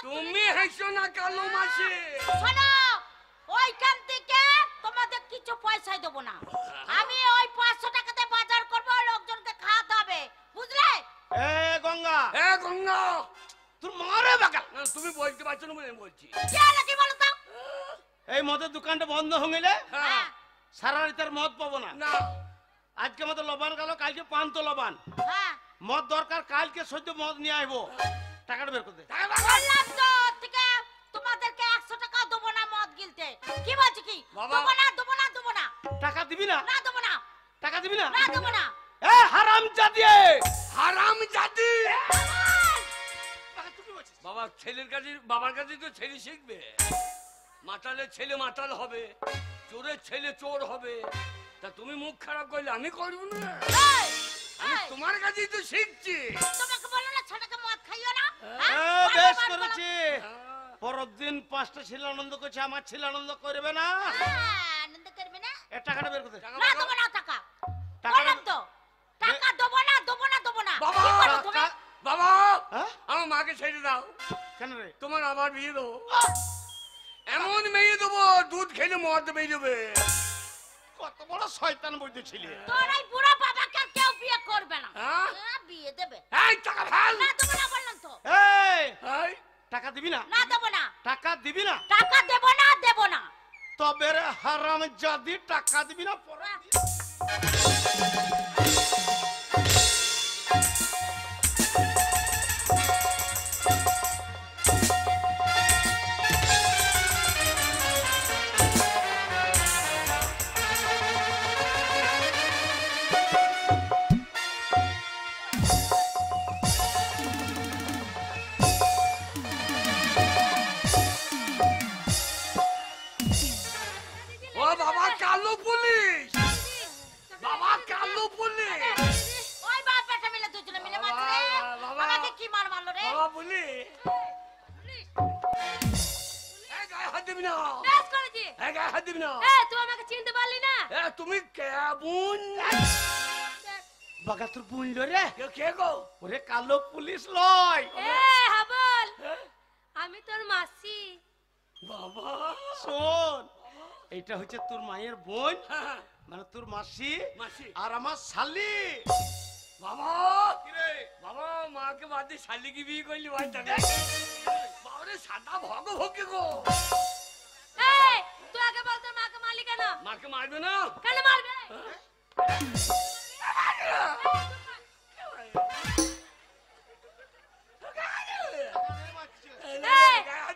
তুমি হাসো না কালো মাসি। শোনো, ওইখান থেকে তোমাদের কিছু পয়সাই দেবো না। আমি ওই 500 টাকাতে বাজার করব, লোকজনকে খাওয়াতে হবে, বুঝলে? এ গঙ্গা, এ গঙ্গা, তোর মারে বাকা। তুমি বলতে পারছো না বলে বলছি। কি হলো কি বলো তো? এই মদের দোকানটা বন্ধ হয়ে গেলে হ্যাঁ সারা রাত আর মদ পাবো না। না আজকে আমাদের লবান গেল, কালকে পান তো লবান। হ্যাঁ মদ দরকার, কালকে সহ্য মদ নিয়ে আসবো। টাকাটা বের করতে। বললাম তো থেকে তোমাদেরকে 100 টাকা দেবো না মদ গিলতে। কি বলছি কি? বাবা। দেবো না, দেবো না, দেবো না। টাকা দিবি না? না দেবো না, টাকা দিবি না? না দেবো না। এ হারাম জাদি, হারাম জাতি। টাকা তুই কি বলছিস? বাবা ছেলের কাছে, বাবার কাছে তো ছেলে শিখবে। মাতালের ছেলে মাতাল হবে, চোরের ছেলে চোর হবে। তা তুমি মুখ খারাপ করলে আমি করবো না? এই, আমি এই, তোমার কাছেই তো শিখছি। তোমাকে বলো না ছেলেকে মদ খাইও না? এ বেশ করেছি। পরের দিন 5টা ছেলে আনন্দ করছে, আমার ছেলে আনন্দ করবে না? আনন্দ করবে না? এ টাকাটা বের করতে। না দেবো না টাকা। টাকা বললাম তো, টাকা দেবো না, দেবো না, দেবো না। বাবা, কি করো তুমি? টাকা- বাবা হ্যাঁ? আমার মাকে ছেড়ে দাও। কেন রে? তোমার আবার বিয়ে দেবো। এমন মেয়ে দেবো দুধ খেলে মদ বেরোবে। কত বড় শয়তান বৈদ্য ছেলে। তোর এই বুড়া বাবাকে আর কেউ বিয়ে করবে না। হ্যাঁ? বিয়ে দেবে এই টাকা ফেল। না, দেবো না বললাম তো। এই এই, টাকা দিবি না? না দেবো না, টাকা দিবি না? টাকা দেবো না, দেবো না। তবে রে হারাম জাদি, টাকা দিবি না? পরে ও বাবা কালো পুলিশ, বাবা কালো পুলিশ, ওই বাপ বেটা মিলে দুজনে মিলে মারছে রে। বাবা। বাবাকে কি মার মারলো রে? বাবা পুলিশ। এই গায়ে হাত দিবি না, বেশ করেছি। এই গায়ে হাত দিবি না। তুই আমাকে চিনতে পারলি না? তুমি কেমন? বাগা তোর বুঝল রে? কে গো? ওরে কালো পুলিশ লয়। হাবল, আমি তোর মাসি। বাবা শোন, এইটা হচ্ছে তোর মায়ের বোন, হ্যাঁ, মানে তোর মাসি মাসি। আর আমার শালি। বাবা কিরে? বাবা মাকে বাদে শালিকে বিয়ে করলি ভাই তাকে। বাবারে সাদা ভগ ভগে গো। তুই আগে বল তোর মাকে মারলি কেন? মাকে মারবে না? কেন মারবে?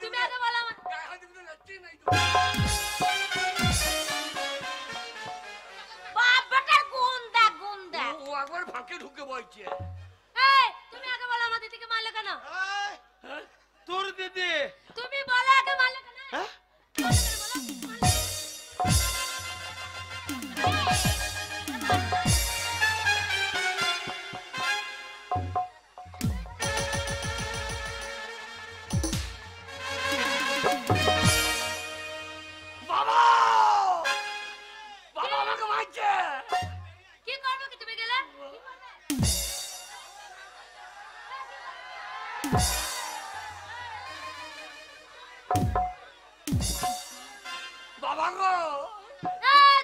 তুমি আগে বল আমার। গায়ে হাত দিবি না, যাচ্ছি নাই তো। বাপ বেটার গুন্ডা গুন্ডা। ও একবার ফাঁকে ঢুকে বইছে। তুমি আগে বল আমার দিদিকে মারলে কেন? এই, হ্যাঁ? তোর দিদি। তুমি বলো আগে মারলে কেন? হ্যাঁ? বাবা বাবা আমাকে মারছে। কি করবে কি তুমি গেলে? বাবা গো,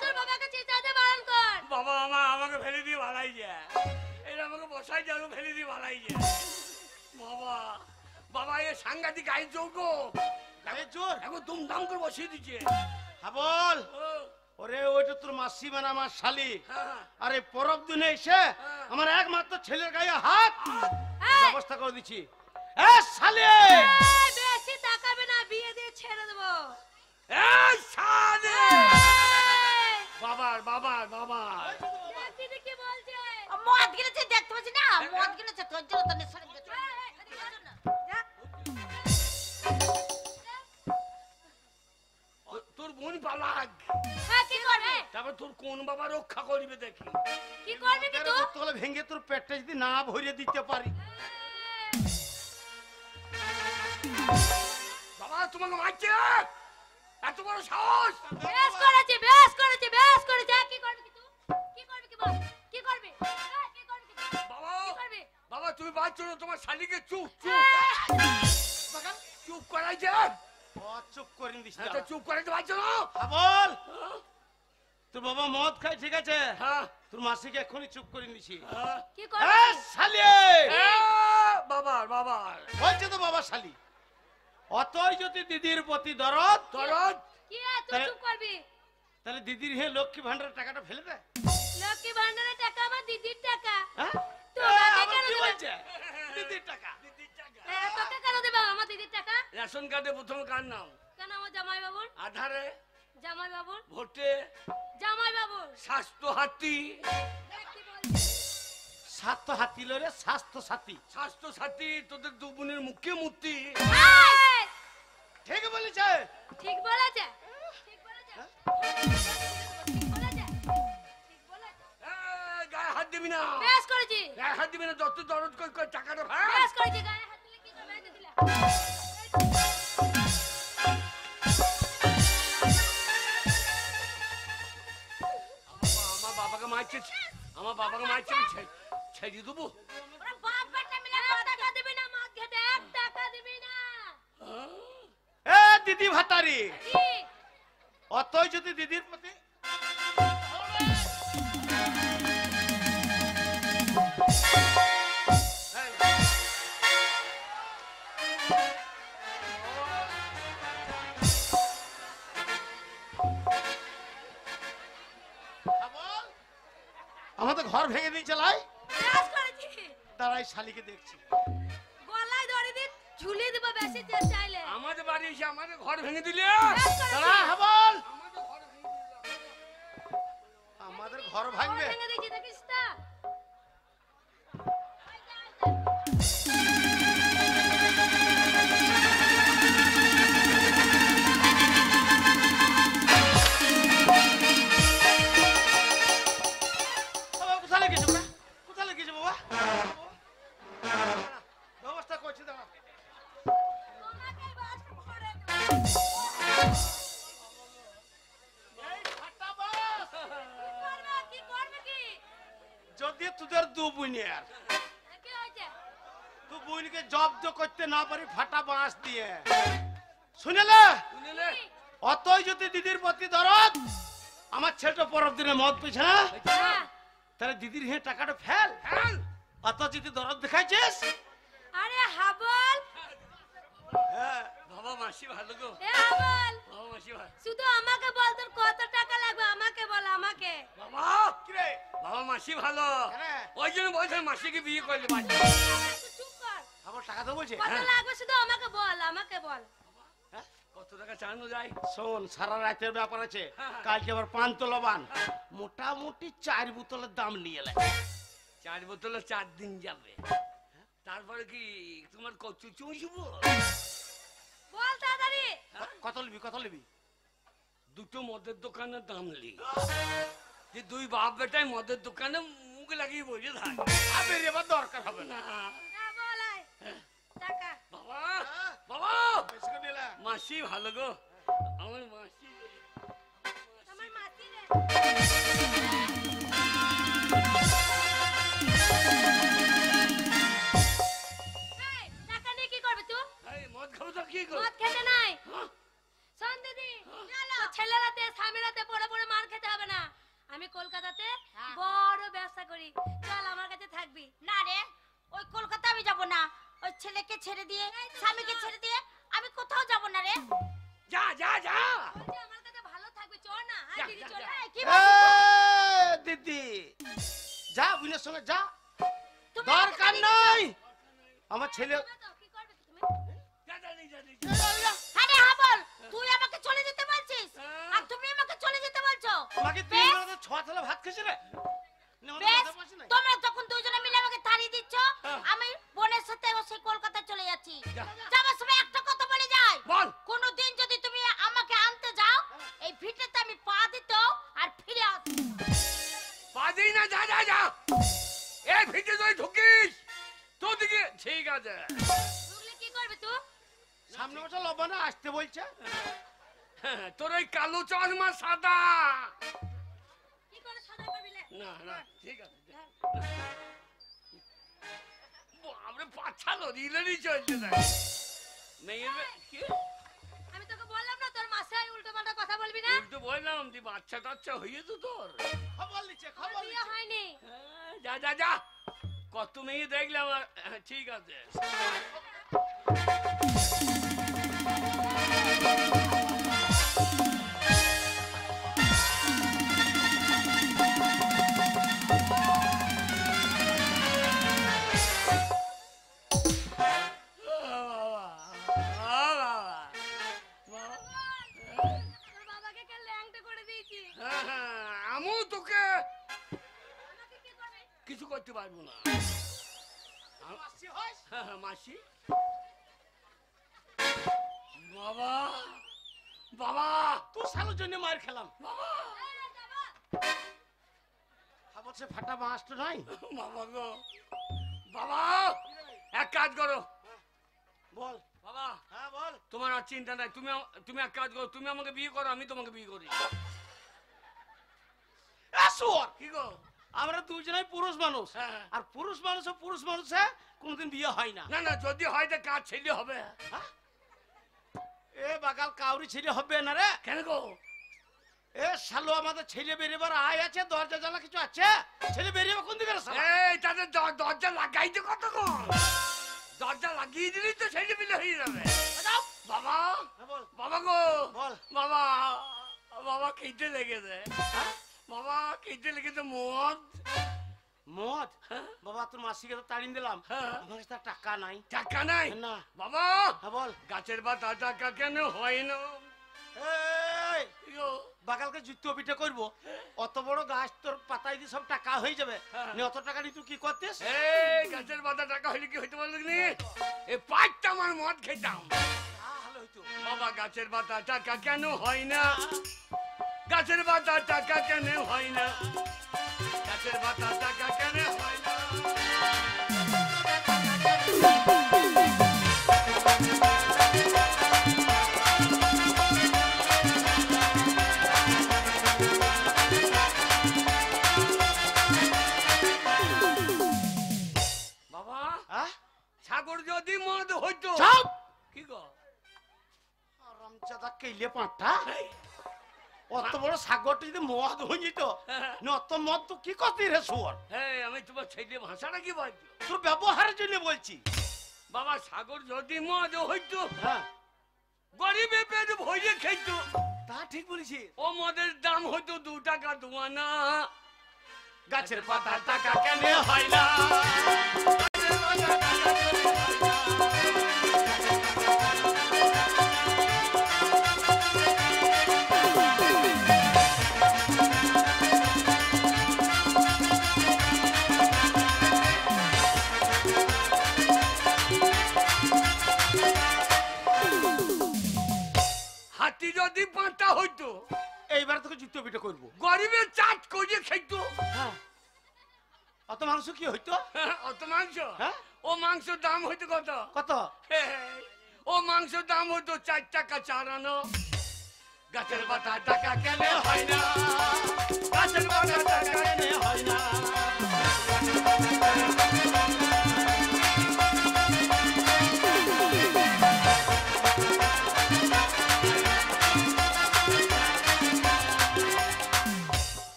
তোর বাবাকে চিৎকারে বারণ কর। বাবা আমাকে ফেলে দিয়ে ভালাই যায়। এটা আমাকে বসাই যাবে, ফেলে দিয়ে ভালাই যায়। বাবা বাবা এ সাংঘাতিক আইন চৌক গায়ে জোর। এখন দুমদাম করে বসিয়ে দিচ্ছে। হাবল, ও, ওরে ওইটা তোর মাসি মানে আমার শালি। হ্যাঁ, আরে পরব দিনে এসে আমার একমাত্র ছেলের গায়ে হাত ব্যবস্থা করে দিচ্ছি। এ শালি, বেশি তাকাবে না, বিয়ে দিয়ে ছেড়ে দেবো। এই শালি! বাবার বাবার বাবার দিদি কি বলছে? মদ গিলেছে দেখতে পাচ্ছি না, মদ গিলেছে তোর জন্য তো নেশা লেগেছে। তোর বোন পালাক, কি করবে? তারপর তোর কোন বাবা রক্ষা করবে দেখি। কি করবে কি তুই? তোলে ভেঙে তোর পেটটা যদি না ভরিয়ে দিতে পারি। বাবা তোমাকে মারছে, এত বড় সাহস! বেশ করেছে, বেশ করেছে, বেশ করেছে। কি করবে কি তুই? কি করবে কি বল? কি করবে? কি করবে কি তুই? বাবা কি করবে? বাবা তুমি বাঁচছো না, তোমার শালিকে চুপ চুপ এই! বাবা, চুপ চাইছে চুপ করে দিস না। তো চুপ করে তো পারছো না বল, তোর বাবা মদ খায় ঠিক আছে, হ্যাঁ তোর মাসিকে এক্ষুনি চুপ করে দিছি। কি করবে এই শালি, বাবার বাবার বলছে তো বাবা শালি, অতই যদি দিদির প্রতি দরদ, দরদ কি আর তুই চুপ করবি? তাহলে দিদির হে লক্ষ্মী ভান্ডারের টাকাটা ফেলে দে। লক্ষ্মী ভান্ডারের টাকা আমার দিদির টাকা। হ্যাঁ? তোমাকে আবার কেন কি দেবে? বলছে? দিদির টাকা। তোকে কেন দেবে আমার দিদির টাকা? রেশন কার্ডে প্রথম কার নাম? কেন আমার জামাই বাবুর? আধারে, জামাই বাবুর? ভোটে, জামাই বাবুর? স্বাস্থ্য হাতি, স্বাস্থ্য হাতি লরে স্বাস্থ্য সাথী। স্বাস্থ্য সাথী তোদের দু বোনের মুখে মূর্তি। এই! ঠিক বলেছে। ঠিক বলেছে, ঠিক বলেছে, ঠিক বলেছে, ঠিক বলেছে। গায়ে হাত দিবি না, বেশ করেছি, গায়ে হাত দিবি না, যত দরদ করে টাকাটা ভাই। বেশ করেছি। গায়ে হাত দিলে কি করবে? এই যে দিলে। আমার বাবাকে মারছে, আমার বাবাকে মারছে, ছেড়ে দেবো। ওরা বাপ বেটা মিলে টাকা দিবি না, মদ খেতে 1 টাকা দিবি না। এ দিদি ভাতারি, কি? অতই যদি দিদির প্রতি আমাদের ঘর ভেঙে দিয়ে চালাই। বেশ করেছি। দাঁড়াই শালিকে দেখছি। গলায় দড়ি দিয়ে ঝুলিয়ে দেবো বেশি চাইলে। আমাদের বাড়ি এসে আমাদের ঘর ভেঙে দিলে। বেশ করেছি। দাঁড়া হাবল, আমাদের ঘর ভেঙে দিলে। আমাদের ঘর ঘর ভাঙবে। ভেঙে দিয়েছি, দেখিস তো? বাবা, কোথায় লেগেছো বে? কোথায় লেগেছো বাবা? ব্যবস্থা করছি, দাঁড়া। তোমাকে বাস করে দেবো। এই ফাটা বাস, কি করবে কি? যদি তোদের দু বোনের কি হয়েছে? দু বোনকে জব্দ করতে না পারি ফাটা বাঁশ দিয়ে, শুনেলে? শুনেলে? অতই যদি দিদির প্রতি দরদ, আমার ছেলেটা পরের দিনে মদ পেয়েছে না, হ্যাঁ। তাহলে দিদির হে টাকাটা ফেল। হ্যাঁ। অত যদি দরদ দেখাইছিস, আরে হাবল, হ্যাঁ, বাবা মাসি ভালো গো, এ হাবল, বাবা মাসি ভালো। শুধু আমাকে বল তোর কত টাকা লাগবে, আমাকে বল, আমাকে। বাবা, কি রে? বাবা মাসি ভালো, হ্যাঁ। ওই জন্য বলছে মাসিকে বিয়ে করলে বাচ্চা। তুই চুপ কর। আমার টাকা তো বলছে। কত লাগবে শুধু আমাকে বল, আমাকে বল। হ্যাঁ? কত টাকা চালানো যায়? শোন, সারা রাতের ব্যাপার আছে, হ্যাঁ। কালকে আবার 5 তোলাবান, মোটামুটি 4 বোতলের দাম নিয়ে এলাই। 4 বোতলে 4 দিন যাবে। তারপরে কি তোমার কচু চুষবো? বল তাড়াতাড়ি। কত নিবি, কত নিবি? দুটো মদের দোকানের দাম লি, যে দুই বাপ বেটাই মদের দোকানে মুখ লাগিয়ে বসে থাক। আবে এবার দরকার হবে না। না, হ্যাঁ, বল আয়। টাকা। বাবা, বাবা, বেশি করে নিলে। মাসি ভালো গো, আমার মাসি। আমার মাসি রে। এই, টাকা নিয়ে কি করবে তুই? এই মদ খাবো তো কি করবো? মদ খেতে নাই। হ্যাঁ? শোন দিদি, তোর ছেলেরাতে স্বামীরাতে পড়ে পড়ে মার খেতে হবে না। আমি কলকাতাতে বড় ব্যবসা করি, চল আমার কাছে থাকবি। না রে, ওই কলকাতা আমি যাব না। ওই ছেলেকে ছেড়ে দিয়ে, স্বামীকে ছেড়ে দিয়ে আমি কোথাও যাব না রে। যা যা যা। বলছি আমার কাছে ভালো থাকবে, চল না। যা, দিদি যা, চল। যা। এই, কি এ, বলছিস? দিদি যা, বোনের সঙ্গে যা, তুমি দরকার আমাকে নাই। আমার ছেলে তুমি তো কি করবে তুমি? যা, যা, যা, যা, যা। আরে হাবল, তুই আমাকে চলে যেতে বলছিস হ্যাঁ। আর তুমি আমাকে চলে যেতে বলছো। তোমাকে বেশ, 3 বেলাতে 6 থালা ভাত খেয়েছি রে। না, আমাদের বেশ, মাথায় পড়ছে না। তোমরা যখন দুজনে মিলে আমাকে তাড়িয়ে দিচ্ছ, হ্যাঁ। আমি বোনের সাথে সেই কলকাতা চলে যাচ্ছি। যা। যাবার সময় একটা কথা বলে যাই, বল। কোনোদিন যদি তুমি আমাকে আনতে যাও, এই ভিটেতে আমি পা দিতেও আর ফিরে আসবো। বাজেই না, যা যা যা। এই ভিতরে তুই ঢুকিস তোর দিকে, ঠিক আছে। ঢুকলে কি করবে তুই? সামনে বছর লবণে আসতে বলছে। হ্যাঁ, তোর ওই কালো চশমা সাদা। কি করে সাদা করবি লে? না না, ঠিক আছে। আমরা পাছালো রিলেরই চলছে না। মেয়ের কি আমি তোকে বললাম না তোর মাসে উল্টো পাল্টা কথা বলবি না। তুই তো বললাম তুই বাচ্চা টাচ্চা হয়েছে তোর। খবর লিখছে তোর খবর বিয়ে লিখছে। হয়নি। যা যা যা কত মেয়ে দেখলাম আর ঠিক আছে। তোর বাবাকে কে ল্যাংটা করে দিয়েছি। আমু তোকে আমাকে কি করবে? কিছু করতে পারবো না। মাসি হইস? মাসি বাবা বাবা তোর শালোর জন্য মার খেলাম। বাবা খবর সে ফাটা মাছ তো নাই। বাবা গো বাবা এক কাজ করো বল। বাবা হ্যাঁ বল। তোমার আর চিন্তা নাই, তুমি এক কাজ করো, তুমি আমাকে বিয়ে করো, আমি তোমাকে বিয়ে করি। আসুর কি গো? আমরা দুজনেই পুরুষ মানুষ। হ্যাঁ। আর পুরুষ মানুষে কোনোদিন বিয়ে হয় না। না না যদি হয় তো কাজ ছেলে হবে। হ্যাঁ? এ বাগাল কাউরি ছেলে হবে না রে। কেন গো? এ শালো আমাদের ছেলে বেরিয়েবার আয় আছে, দরজা জ্বালা কিছু আছে? ছেলে বেরিয়ে কোন দিকে রে শালা? এই তাদের দরজা লাগাইতে কতক্ষণ? দরজা লাগিয়ে দিলেই তো ছেলে পিলে হয়ে যাবে। বাবা হ্যাঁ, বল বাবা গো বল। বাবা বাবা খেতে লেগেছে। হ্যাঁ? বাবা খেতে লেগেছে মদ। মদ? হ্যাঁ? বাবা তোর মাসিকে তো তাড়িয়ে দিলাম। হ্যাঁ। আমার কাছে তার টাকা নাই। টাকা নাই? না। বাবা হ্যাঁ বল। গাছের পাতা টাকা কেন হয় না? এই কি গো? বাগালকে যুদ্ধ পিঠে করবো, অত বড় গাছ তোর পাতায় দিয়ে সব টাকা হয়ে যাবে। হ্যাঁ। নি অত টাকা নিয়ে তুই কি করতিস? এই গাছের পাতা টাকা হইলে কি হইতে পারলো নি? এই পাঁচটা আমার মদ খেতাম। ভালো হইতো। বাবা গাছের পাতা টাকা কেন হয় না? গাছের পাতা টাকা কেন হয় না? গাছের পাতা টাকা কেন হয় না? বাবা হ্যাঁ? সাগর যদি মদ হইতো। চুপ! কি গো? আরামচাদা কেলে পাঁঠা। অত বড় সাগরটা যদি মদ হয়ে যেত, না অত মদ তো কি করতি রে শুয়োর? হ্যাঁ আমি তোমার ছেলে ভাষাটা কি বলছো? তোর ব্যবহারের জন্য বলছি। বাবা সাগর যদি মদ হইতো, হ্যাঁ গরিবে পেট ভরে খেত। তা ঠিক বলেছিস। ও মদের দাম হইতো 2 টাকা 2 আনা। গাছের পাতা টাকা কেন হয় না? গাছের পাতা টাকা কেন হয় না? হাতি যদি পাঁটা হইতো, এইবার তোকে যুদ্ধ পিঠে করবো। গরিবের চাট করে খাইতো। হ্যাঁ। অত মাংস কি হইতো? অত মাংস? হ্যাঁ? ও মাংসের দাম হইতো কত? কত? ও মাংসের দাম হইতো 4 টাকা 4 আনা। গাছের পাতা টাকা কেন হয় না? গাছের পাতা টাকা কেন হয় না?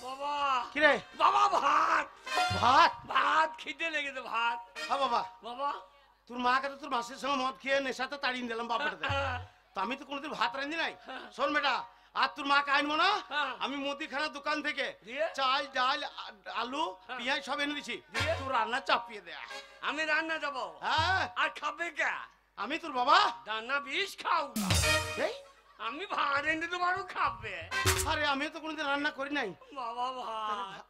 বাবা কিরে? বাবা ভাত ভাত? ভাত খিদে লেগেছে ভাত। হ্যাঁ বাবা, বাবা তোর মাকে তো তোর মাসের সঙ্গে মদ খেয়ে নেশাতে তাড়িয়ে দিলাম বাবাটাতে। তো আমি তো কোনোদিন ভাত রাঁধি নাই। শোন বেটা, আর তোর মাকে আনবো না। হ্যাঁ। আমি মুদিখানার দোকান থেকে দিয়ে? চাল ডাল আলু পেঁয়াজ সব এনে দিছি। দিয়ে? তুই রান্না চাপিয়ে দে। আমি রান্না যাবো হ্যাঁ, আর খাবে কে? আমি তোর বাবা। দানা বিষ খাও গা। এই আমি ভাত এনে তোমারও খাবে। আরে আমি তো কোনোদিন রান্না করি নাই। বাবা ভাত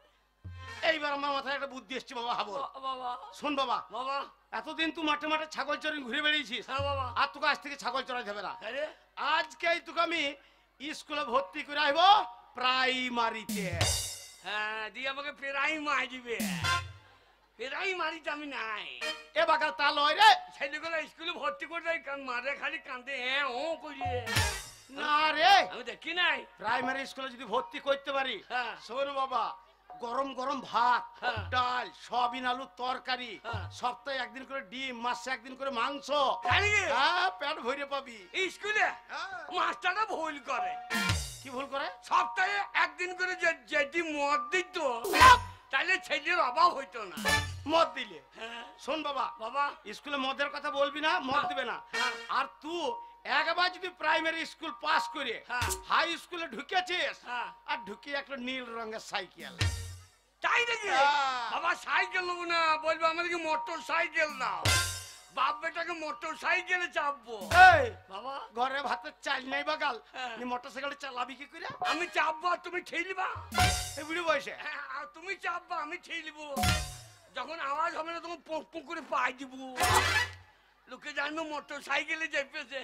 এইবার আমার মাথায় একটা বুদ্ধি এসছে বাবা হাবল। বাবা শোন বাবা, বাবা এতদিন তুই মাঠে মাঠে ছাগল চড়ে ঘুরে বেরিয়েছিস, হ্যাঁ বাবা আর তোকে আজ থেকে ছাগল চড়াই যাবে না। আরে আজকেই তোকে আমি স্কুলে ভর্তি করে আসবো প্রাইমারিতে। হ্যাঁ দিয়ে আমাকে ফেরাই মারিবে। ফেরাই মারিতে আমি নাই। এ বাগাল তা লয় রে। ছেলেগুলো স্কুলে ভর্তি করে দেয় মারে খালি কান্দে হ্যাঁ ও করিয়ে। না রে, আমি দেখি নাই। প্রাইমারি স্কুলে যদি ভর্তি করতে পারি, হ্যাঁ। শোন বাবা, গরম গরম ভাত, হ্যাঁ। ডাল, সয়াবিন আলুর তরকারি, হ্যাঁ। সপ্তাহে একদিন করে ডিম, মাসে একদিন করে মাংস। জানি কি? হ্যাঁ, পেট ভরে পাবি। স্কুলে হ্যাঁ। মাস্টাররা ভুল করে, কি ভুল করে? সপ্তাহে একদিন করে যদি মদ দিত তাহলে ছেলের অভাব হইতো না। মদ দিলে? হ্যাঁ। শোন বাবা, বাবা স্কুলে মদের কথা বলবি না, মদ হ্যাঁ। দিবে না। হ্যাঁ। আর তুই একবার যদি প্রাইমারি স্কুল পাস করে হ্যাঁ। হাই স্কুলে ঢুকেছিস, হ্যাঁ। আর ঢুকিয়ে একটা নীল রঙের সাইকেল। তাই নাকি? হ্যাঁ। বাবা সাইকেল নেবো না, বলবো আমাদেরকে মোটর সাইকেল দাও। বাপ বেটাকে মোটর সাইকেলে চাপবো। এই, বাবা ঘরে ভাতের চাল নেই বাগাল, হ্যাঁ। মোটর সাইকেল চালাবি কি করে? আমি চাপবো আর তুমি ঠেলবা। এই বুড়ি বয়সে? হ্যাঁ, আর তুমি চাপবা আমি ঠেলবো। যখন আওয়াজ হবে না তখন পোক পোক করে পাই দিব। লোকে জানবো মোটর সাইকেলে চেপেছে।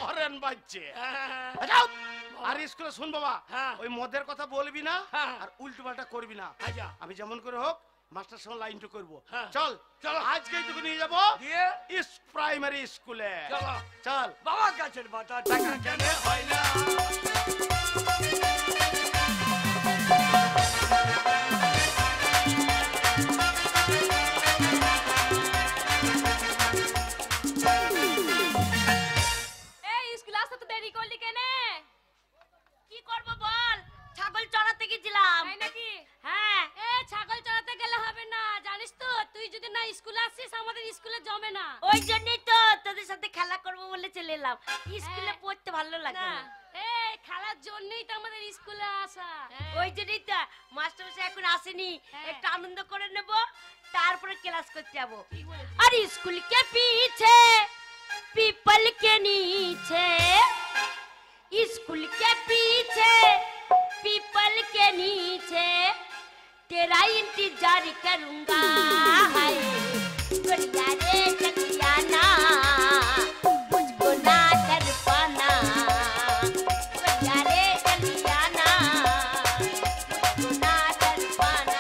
হরেন বাজছে। হ্যাঁ। যাও। আর স্কুলে শুন বাবা, হ্যাঁ। ওই মদের কথা বলবি না, হ্যাঁ। আর উল্টো পাল্টা করবি না। আচ্ছা। আমি যেমন করে হোক মাস্টার সঙ্গে লাইনটা করবো। হ্যাঁ। চল চল, আজকেই তোকে নিয়ে যাবো দিয়ে প্রাইমারি স্কুলে। চলো। চল। বাবা গাছের পাতা টাকা কেন হয় না? এই স্কুলে আসতে তো দেরি করলি কেনে? কি করব বল, ছাগল চড়াতে গেছিলাম। তাই নাকি? হ্যাঁ। এ ছাগল চড়াতে গেলে হবে না, জানিস তো তুই যদি না স্কুলে আসিস আমাদের স্কুলে জমে না। ওই জন্যই তো তোদের সাথে খেলা করবো বলে চলে এলাম। স্কুলে হ্যাঁ। পড়তে ভালো লাগে না না। এই খেলার জন্যই তো আমাদের স্কুলে আসা। ওই জন্যই তো মাস্টার মশাই এখন আসেনি, হ্যাঁ। একটু আনন্দ করে নেব, তারপরে ক্লাস করতে যাবো। ঠিক বলেছিস। और स्कूल के पीछे पीपल के नीचे, स्कूल के पीछे पीपल के नीचे तेरा इंतजार करूंगा। हाय गोरिया रे चलिया ना, मुझको ना कर पाना। गोरिया रे चलिया ना, मुझको ना कर पाना।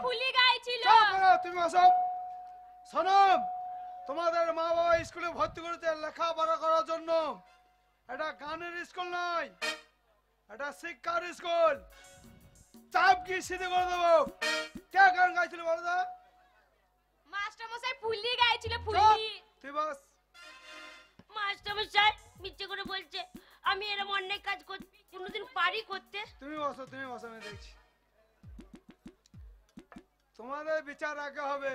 ফুলি গাইছিল। চুপ করো, তুমি বসো। শোনো, তোমাদের মা বাবা স্কুলে ভর্তি করেছে লেখাপড়া করার জন্য। এটা গানের স্কুল নয়, এটা শিক্ষার স্কুল। চাপ কি সিধে করে দেবো। কে গান গাইছিল বলো তো? মাস্টার মশাই ফুলি গাইছিল, চুপ, ফুলি। তুই বস। মাস্টার মশাই মিথ্যে করে বলছে, আমি এরকম অনেক কাজ কোনোদিন পারি করতে। তুমি বসো, তুমি বসো, আমি দেখছি। তোমাদের বিচার আগে হবে।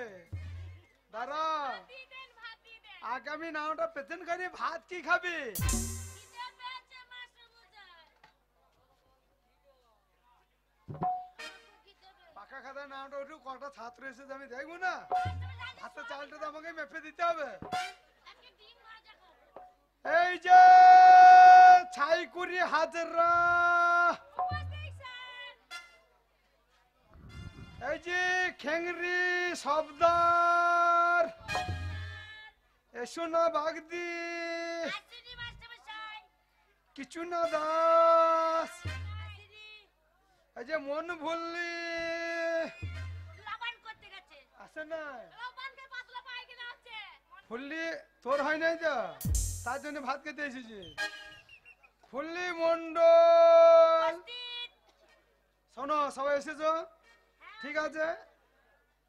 দাঁড়া, আগামী নামটা প্রেজেন্ট করি। ভাত কি খাবি? পাকা খাতার নামটা একটু কটা ছাত্র এসেছে আমি দেখবো না? ভাতের চালটা তো আমাকে মেপে দিতে হবে। এই যে ছাইকুড়ি হাজরা, এই যে খেংরি সবদার, এসো না বাগদি, কিছু না দাস, এই যে মন ভুললি লাবান করতে গেছে। আসে না লাবানকে পাতলা পায়খানা আছে। ফুল্লি, তোর হয় নাই তো, তার জন্য ভাত খেতে এসেছি। ফুল্লি মন্ডল, শোনো সবাই এসেছো? ঠিক আছে,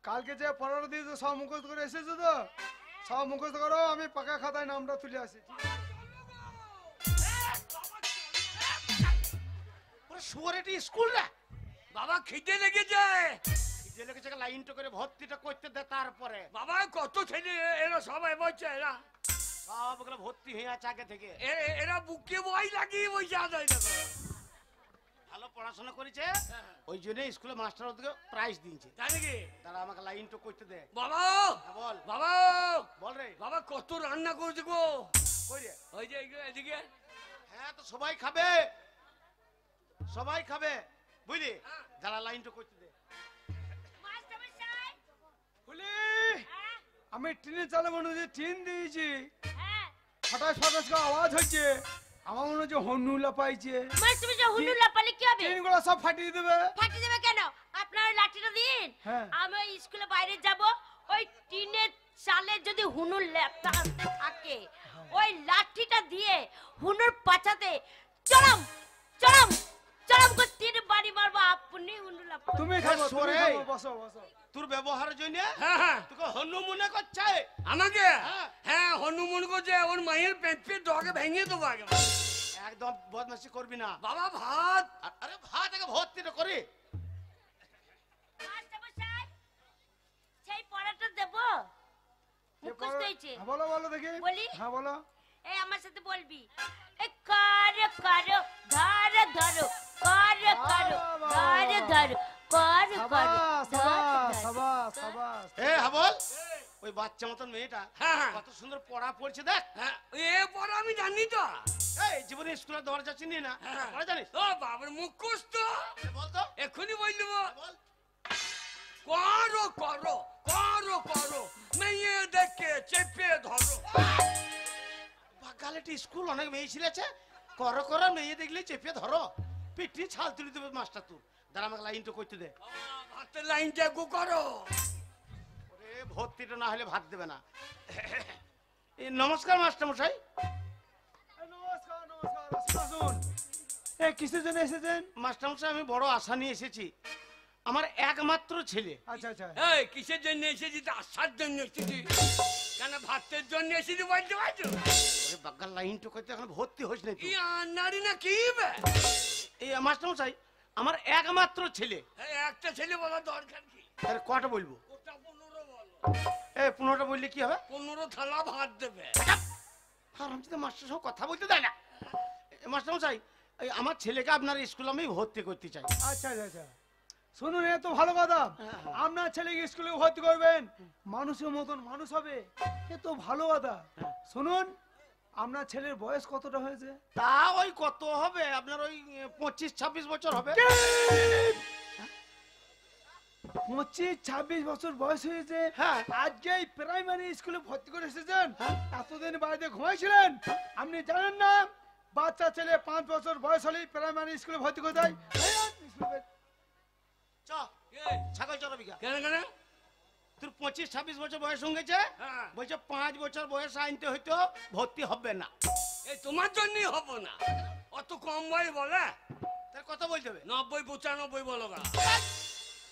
কালকে যে পড়াটা দিয়েছো সব মুখস্থ করে এসেছো তো? সব মুখস্থ করো, আমি পাকা খাতায় নামটা তুলে আসি। শুয়ার এটি স্কুল রে বাবা খিদে লেগেছে। যে লেগেছে লাইনটা করে ভর্তিটা করতে দে, তারপরে বাবা কত ছেলে এরা সবাই বলছে, এরা সবগুলো ভর্তি হয়ে আছে আগে থেকে। এরা বুকে বই লাগিয়ে বসে আছে দেখো। ভালো পড়াশোনা করেছে, ওই জন্য স্কুলে মাস্টার ওদেরকে প্রাইজ দিয়েছে। জানি কি তারা আমাকে লাইনটা করতে দে। বাবা, হ্যাঁ, বল বাবা, বল রে। বাবা কত রান্না করেছে গো। কই রে? ওই যে এদিকে। হ্যাঁ, তো সবাই খাবে, সবাই খাবে, বুঝলি? যারা লাইনটা করতে দে। মাস্টার মশাই, ফুলি, আমি টিনের চালে মনে হচ্ছে টিন দিয়েছি, হ্যাঁ ফটাস ফটাস করে আওয়াজ হচ্ছে। আমার মনে হচ্ছে হনুলা পাইছে। মাস্টার মশাই হুলু লাপালে কি হবে? টিনগুলো সব ফাটিয়ে দেবে। ফাটি যাবে কেন? আপনার ওই লাঠিটা দিন। হ্যাঁ। আমি ওই স্কুলে বাইরে যাব, ওই টিনের চালে যদি হুনুর ল্যাপটা আনতে থাকে, ওই লাঠিটা দিয়ে হুনুর পাছাতে চরম চরম চরম করে তীর বাড়ি মারবো, আপনি হুনুর লাপা। তুমি খাবো, তুমি সরে। খাবো, বসো বসো। তোর ব্যবহারের জন্য হ্যাঁ হ্যাঁ তোকে হনু মনে করছে। আমাকে হ্যাঁ। হ্যাঁ হনুমান করছে, ওর মায়ের পেঁপে ডগে ভেঙে দেবো আগে। একদম বদমাশি করবি না। বাবা ভাত। আরে ভাত আগে ভর্তিটা করে। মাস্টার মশাই, সেই পড়াটা দেব? মুখস্থ হয়েছে। হ্যাঁ, বলো বলো দেখি। বলি? হ্যাঁ বলো। এই আমার সাথে বলবি, এ কার করো ধর ধরো, কার করো ধর ধরো, কার করো সাবাস সাবাস সাবাস সাবাস। এ হাবল, ওই বাচ্চা মতন মেয়েটা হ্যাঁ, হ্যাঁ। কত সুন্দর পড়া পড়ছে দেখ। হ্যাঁ এরপর আমি জানি তো। এই জীবনে স্কুলের দরজা চিনি না, হ্যাঁ। পড়া জানিস? ও বাবার মুখস্থ বল তো, এক্ষুনি বল দেবো। বল। করো করো করো করো, মেয়ে দেখে চেপে ধরো। বাগালেটি স্কুল অনেক মেয়ে ছিলেছে, করো করো মেয়ে দেখলে চেপে ধরো, পিঠি ছাল তুলে দেবে মাস্টার। তোর দাঁড়া, আমাকে লাইনটা করতে দে। ভাতের লাইনটা গু করো। ওরে ভর্তিটা না হলে ভাত দেবে না। এই নমস্কার মাস্টার মশাই। এই নমস্কার নমস্কার, আসুন আসুন। এ কিসের জন্য এসেছেন? মাস্টার মশাই, আমি বড় আশা নিয়ে এসেছি। আমার একমাত্র ছেলে। আচ্ছা আচ্ছা। এই কিসের জন্য এসেছি? তো আসার জন্য এসেছি। কেন ভাতের জন্য এসেছি বলতে পারছো? ওরে বাগাল লাইনটা করতে এখন ভর্তি হইস না কি তুই। আন্নারি না কি বে? এই মাস্টার মশাই, আমার একমাত্র ছেলে। এই একটা ছেলে বলার দরকার কি? তাহলে কটা বলবো? ওটা 15 বলো। এই 15টা বললে কি হবে? 15 থালা ভাত দেবে। হারামজাদা মাস্টার সঙ্গে কথা বলতে দেয় না। মাস্টার মশাই, এই আমার ছেলেকে আপনার স্কুলে আমি ভর্তি করতে চাই। আচ্ছা আচ্ছা আচ্ছা, শুনুন, এ তো ভালো কথা। আপনার ছেলেকে স্কুলে ভর্তি করবেন, মানুষের মতন মানুষ হবে, এ তো ভালো কথা। শুনুন, আপনার ছেলের বয়স কতটা হয়েছে? তা ওই কত হবে আপনার? ওই 25-26 বছর হবে। 25-26 বছর বয়স হয়েছে? হ্যাঁ। আজকে এই প্রাইমারি স্কুলে ভর্তি করে এসেছেন? এতদিন বাড়িতে ঘুমাইছিলেন? আপনি জানেন না বাচ্চা ছেলে 5 বছর বয়স হলেই প্রাইমারি স্কুলে ভর্তি করে দেয়? চ ছাগল চড়াবি কা? কেন কেন? তোর 25-26 বছর বয়স হয়ে গেছে, হ্যাঁ। বলছে 5 বছর বয়স আনতে হইতো, ভর্তি হবে না। এই তোমার জন্যই হবো না, অত কম বয়স বলে। তার কথা বলতে হবে। 90-95 বলো গা।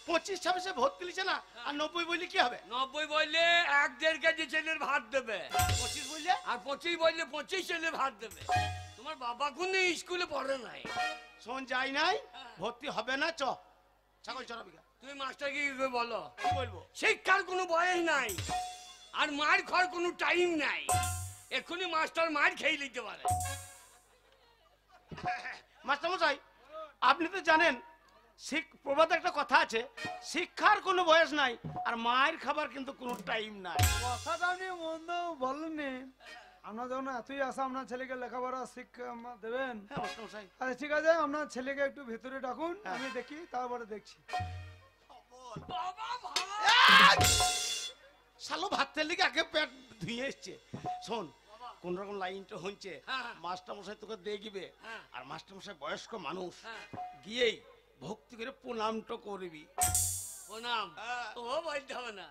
25-26 ভর্তি লিছে না, আর 90 বললে কি হবে? 90 বললে 1-1.5 কেজি ছেলের ভাত দেবে, 25 বললে আর 25 বললে 25 ছেলের ভাত দেবে। তোমার বাবা কোন স্কুলে পড়ে নাই? শোন, যাই নাই, ভর্তি হবে না, চ ছাগল চড়াবি কা? তুমি মাস্টারকে কি করে বলো? কি বলবো? শিক্ষার কোনো বয়স নাই, আর মার খাওয়ার কোনো টাইম নাই। এক্ষুনি মাস্টার মার খেয়ে নিতে পারে। মাস্টার মশাই, আপনি তো জানেন প্রবাদে একটা কথা আছে, শিক্ষার কোনো বয়স নাই, আর মায়ের খাবার কিন্তু কোনো টাইম নাই। কথাটা আপনি মন্দ বলেননি। আপনার যখন এতই আশা আপনার ছেলেকে লেখাপড়া শিক্ষা দেবেন, হ্যাঁ মাস্টার মশাই। আচ্ছা ঠিক আছে, আপনার ছেলেকে একটু ভেতরে ডাকুন, আমি দেখি, তারপরে দেখছি। বাবা ভাই! শালো ভাত তেল দিকে আগে পেট ধুয়ে এসছে। শোন, কোন রকম লাইনটা হচ্ছে, হ্যাঁ। মাস্টার মশাই তোকে দেখবে, হ্যাঁ। আর মাস্টার মশাই বয়স্ক মানুষ, হ্যাঁ। গিয়েই ভক্তি করে প্রণামটা করবি। প্রণাম। ও বলতে হবে না।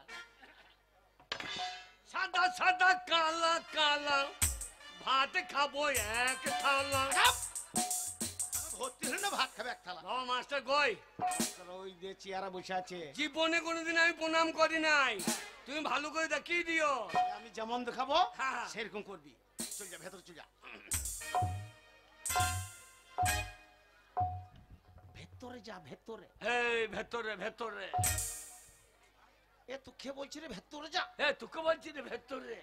সাদা সাদা কালা কালা ভাত খাবো এক থালা। ভর্তি হলে না ভাত খাবে এক থালা। বাবা মাস্টার কই? মাস্টার ওই যে চেয়ারা বসে আছে। জীবনে কোনোদিন আমি প্রণাম করি নাই, তুমি ভালো করে দেখিয়ে দিও। আমি যেমন দেখাবো হ্যাঁ। সেরকম করবি। চল যা, ভেতরে চল যা। ভেতরে যা, ভেতরে। এই ভেতরে ভেতরে। এ তুই কে বলছি রে, ভেতরে যা। এ তোকে বলছি রে ভেতরে।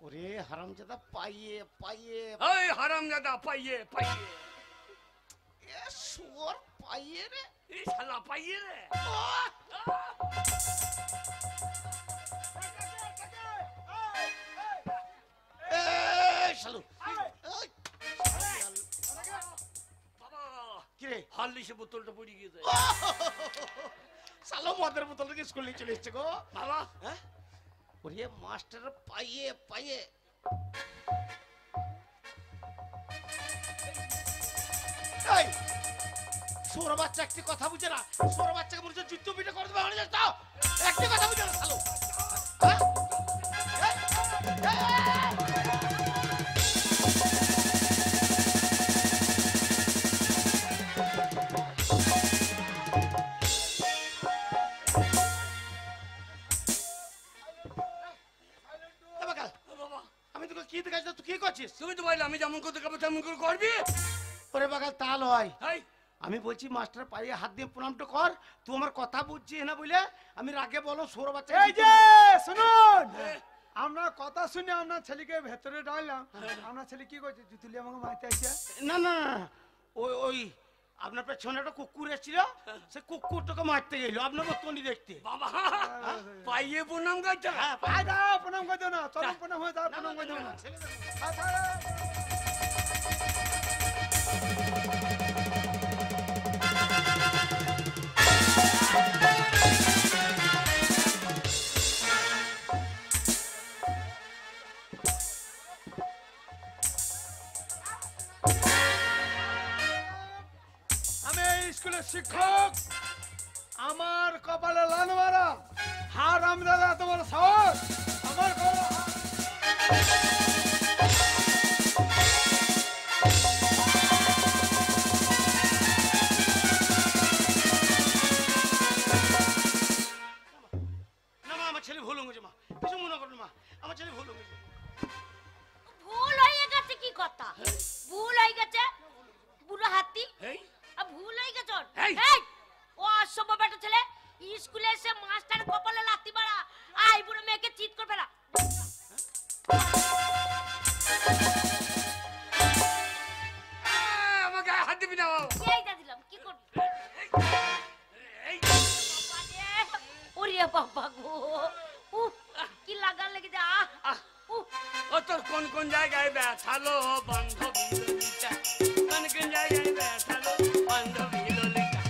ওরে হারামজাদা, পাইয়ে পাইয়ে, এই হারামজাদা পাইয়ে পাইয়ে। এ শুয়োর পাইয়ে রে। এই শালা পাইয়ে রে। এ শালু, এই, বাবা কি রে? হারলিসে বোতলটা পড়ে গিয়েছে। শালো মদের বোতল থেকে স্কুল নিয়ে চলে এসছে গো। বাবা হ্যাঁ? ওরে মাস্টার পাইয়ে পাইয়ে। এই সৌর বাচ্চা একটি কথা বুঝে না, সৌর বাচ্চাকে বলছে যুদ্ধ পিঠে করে দেবে, আমাদের যাও, একটি কথা বুঝে না শালো। হ্যাঁ? এ বাকাল, বাবা আমি তোকে কি দেখাচ্ছি, তুই কি করছিস? তুমি তো বললে আমি যেমন করতে খাবো তেমন করে করবি। ওরে বাকাল, তা লয়। এই আমি বলছি মাস্টার পায়ে হাত দিয়ে প্রণামটা কর, তুই আমার কথা বুঝছিস না বলে আমি রাগে বলো সৌর বাচ্চা। এই যে শুনুন, আপনার কথা শুনে আপনার ছেলেকে ভেতরে ডাকলাম, আপনার ছেলে কি করছে? জুতুলি আমাকে মারতে আসছে। না না না, ওই ওই আপনার পেছনে একটা কুকুর এসেছিল, সে কুকুরটাকে মারতে গেল আপনার মতনই দেখতে। বাবা পাইয়ে প্রণাম করতে। হ্যাঁ, আয় দাও, প্রণাম করে দেও না, চলো প্রণাম হয়ে যাও, না, প্রণাম করে দেও না। ছেলে দেবে। আচ্ছা। আমি এই স্কুলের শিক্ষক, আমার কপালে লাল মারা, হার আমদাদা তোমার সাহস, আমার না মা, আমার ছেলে ভুল হয়ে গেছে মা, কিছু মনে করো না মা, আমার ছেলে ভুল হয়ে গেছে। ভুল হয়ে গেছে কি কথা? ভুল হয়ে গেছে বুড়ো হাতি, এই ভুল হয়ে গেছে ওর। এই! এই ও অসভ্য বেটা ছেলে, স্কুলে এসে মাস্টার কপালে লাথি মারা, আই বুড়ো মেয়েকে চিৎ করবে না। আমাকে হাত দিবি না। এই দা দিলাম, কি করবি? এই বাবা রে, ওরে বাবা গো, উফ, কি লাগার লেগে যা। উফ, ও তোর কোন কোন জায়গায় ব্যথালো বান্ধবী ললিতা, কোন কোন জায়গায় ব্যথালো বান্ধবী ললিতা।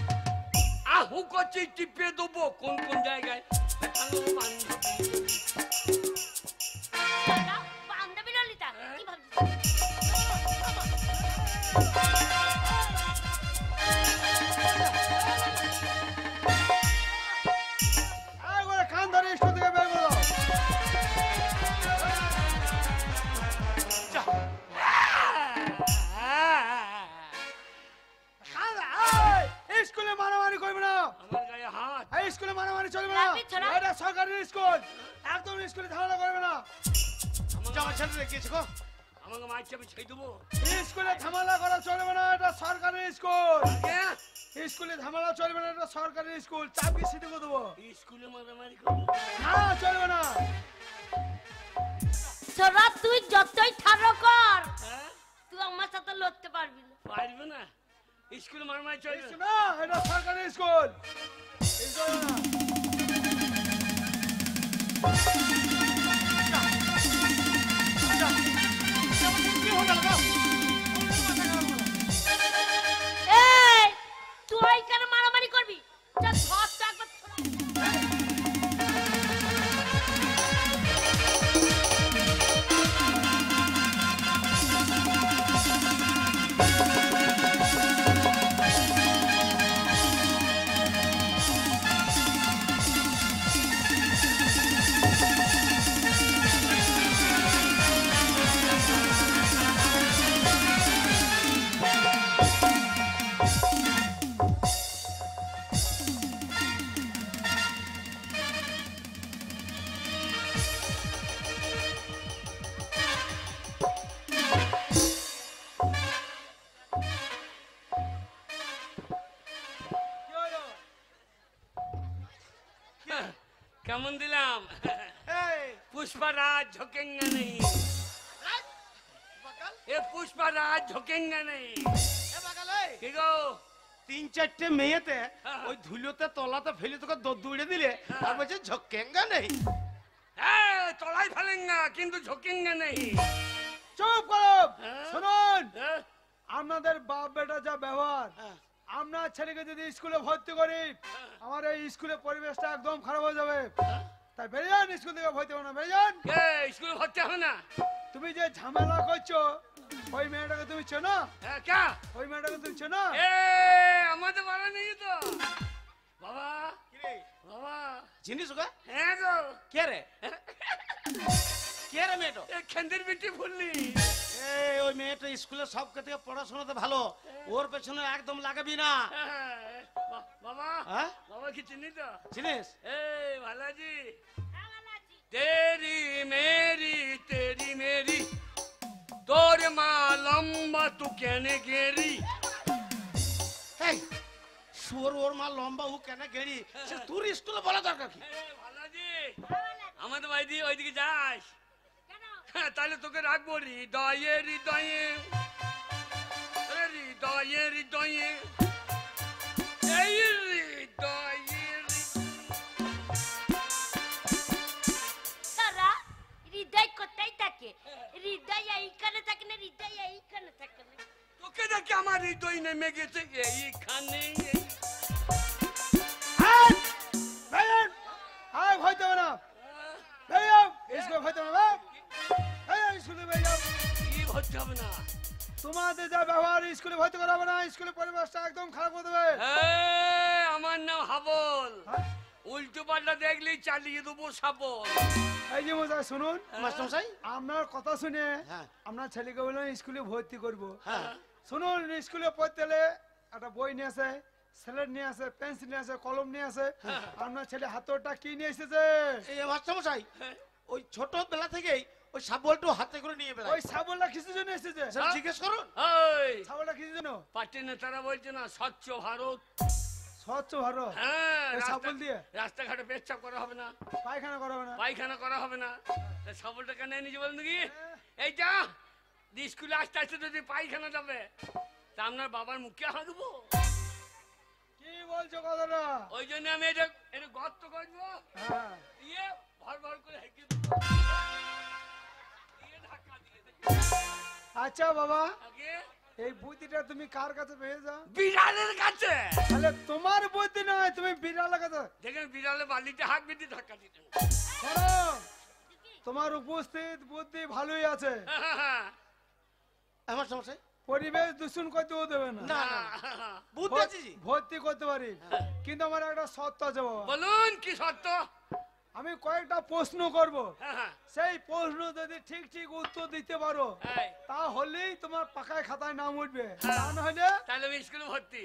আহু করছি টিপে দেবো কোন কোন জায়গায় ব্যথালো বান্ধবী ললিতা। দাদা, বান্ধবী ললিতা, কি ভাবছিস? স্কুলে মারামারি চলবে না, রাবি ছোড়া। এটা সরকারি স্কুল, একদম স্কুলে ঝামেলা করবে না। জামা ছেড়ে রেখেছে গো। আমাকে মারছে আমি ছেড়ে দেবো। স্কুলে ঝামেলা করা চলবে না, এটা সরকারি স্কুল। হ্যাঁ? স্কুলে ঝামেলা চলবে না, এটা সরকারি স্কুল, চাবি সিটি করে দেবো। স্কুলে মারামারি করবো? না চলবে না। ছোড়া তুই যতই ঠাড়ো কর হ্যাঁ? তুই আমার সাথে লড়তে পারবি না। পারবে না? স্কুলে মারামারি চলবে না? না এটা সরকারি স্কুল, এই চলবে না। কি হলো গো? এই তুই কেন মারামারি করবি? যা ধর তো একবার ছোড়া। কি হলো? কেমন দিলাম? এই पुष्पराज झुकेंगे नहीं, বাকাল, ये पुष्पराज झुकेंगे नहीं। এ বাকাল এই, কি গো? 3-4টে মেয়েতে ওই ধুলোতে তলাতে ফেলে তোকে দৌড়ে দিলে আর বলছে ঝক্কেঙ্গা নেই। হ্যাঁ, তলায় ফেলেঙ্গা কিন্তু ঝুকেंगे नहीं। চুপ করো, হ্যাঁ? শুনুন, হ্যাঁ? আপনাদের বাপ বেটা যা ব্যবহার, হ্যাঁ। আপনার ছেলেকে যদি স্কুলে ভর্তি করি আমার এই স্কুলের পরিবেশটা একদম খারাপ হয়ে যাবে। তাই বেরিয়ে যান, স্কুল থেকে ভর্তি হবে না, বেরিয়ে যান। কে স্কুলে ভর্তি হবে না? তুমি যে ঝামেলা করছো ওই মেয়েটাকে তুমি চেনো? হ্যাঁ, क्या? ওই মেয়েটাকে তুমি চেনো? এ আমাদের বাড়া নেই তো বাবা। কিরে বাবা জিনিস গো? হ্যাঁ গো। কে রে? কে রে মেয়েটা? এ খেন্দির বিটি ফুললি। এই ওই মেয়েটা স্কুলে সব থেকে পড়াশোনাতে ভালো, ওর পেছনে একদম লাগাবি না। বাবা হ্যাঁ? বাবা কি চিনি তো? চিনিস? এই ভালাজি তেরি মেরি তেরি মেরি তোর মা লম্বা তু কেনে গেরি। এই শুয়োর ওর মা লম্বা ও কেন গেড়ি, সে তোর স্কুলে বলা দরকার কি? ভালাজি আমাদের বাড়ি দিয়ে ওইদিকে যাস, হ্যাঁ, তাহলে তোকে রাখবো হৃদয়ে হৃদয়ে, হৃদয়ে হৃদয়ে, এই হৃদয়ে তারা হৃদয় কোথায় থাকে? হৃদয় এইখানে থাকে না, হৃদয় এইখানে থাকে না। তোকে দেখে আমার হৃদয় নেমে গেছে এইখানে। হ্যাঁ, বেরিয়ে যান। আর ভর্তি হবে না, বেরিয়ে যাও, স্কুলে ভর্তি হবে না, বেরিয়ে যাও, স্কুলে বেরিয়ে যাও। কি ভর্তি হবে না? তোমাদের যা ব্যবহার স্কুলে ভর্তি করা হবে না, স্কুলের পরিবেশটা একদম খারাপ করে দেবে। এই, আমার নাম হাবল, হ্যাঁ? উল্টো পাল্টা দেখলেই চালিয়ে দেবো সাবল। এই যে মশাই শুনুন, মাস্টারমশাই? আপনার কথা শুনে হ্যাঁ। আপনার ছেলেকে বললাম স্কুলে ভর্তি করব। হ্যাঁ। শুনুন, স্কুলে পড়তে হলে একটা বই নিয়ে আসে, স্লেট নিয়ে আসে, পেন্সিল নিয়ে আসে, কলম নিয়ে আসে। আপনার ছেলে হাতটা কি নিয়ে এসেছে? এই মাস্টারমশাই ওই ছোটবেলা থেকেই ওই শাবলটা হাতে করে নিয়ে ওই বেড়ায়। সাবলটা কিসের জন্য এসেছে? সেটা জিজ্ঞেস করুন। ওই সাবলটা কিসের জন্য? পার্টি নেতারা বলছে না স্বচ্ছ ভারত। স্বচ্ছ ভারত। হ্যাঁ, এই সাবল দিয়ে রাস্তাঘাটে পেচ্ছাপ করা হবে না, পায়খানা করা হবে না। পায়খানা করা হবে না। তা সবলটা কেন নিজে বলেন কি? এই যা স্কুলে আসতে আসতে যদি পায়খানা যাবে তা আপনার বাবার মুখে হাঁকবো। কি বলছো কথাটা? ওই জন্য আমি এটা এটা গর্ত করবো, হ্যাঁ। দিয়ে ভর ভর করে হেঁকে দেবো, দিয়ে ধাক্কা দিয়ে দেবো। আচ্ছা বাবা, আগে এই বুদ্ধিটা তুমি কার কাছে পেয়ে যাও? বিড়ালের কাছে। তাহলে তোমার বুদ্ধি নয়, তুমি বিড়ালের কাছে। দেখেন বিড়ালে বালিতে হাঁক বেঁধে ধাক্কা দিতেন। শোনো, তোমার উপস্থিত বুদ্ধি ভালোই আছে, আমার সমস্যাই পরিবেশ দূষণ করতেও দেবে না। না না বুদ্ধি আছে জি। ভর্তি করতে পারি, কিন্তু আমার একটা শর্ত আছে বাবা। বলুন কি সত্য? আমি কয়েকটা প্রশ্ন করব, হ্যাঁ, সেই প্রশ্ন যদি ঠিক ঠিক উত্তর দিতে পারো এই, তাহলেই তোমার পাকায় খাতায় নাম উঠবে, তা না হলে তাহলে আমি স্কুলে ভর্তি।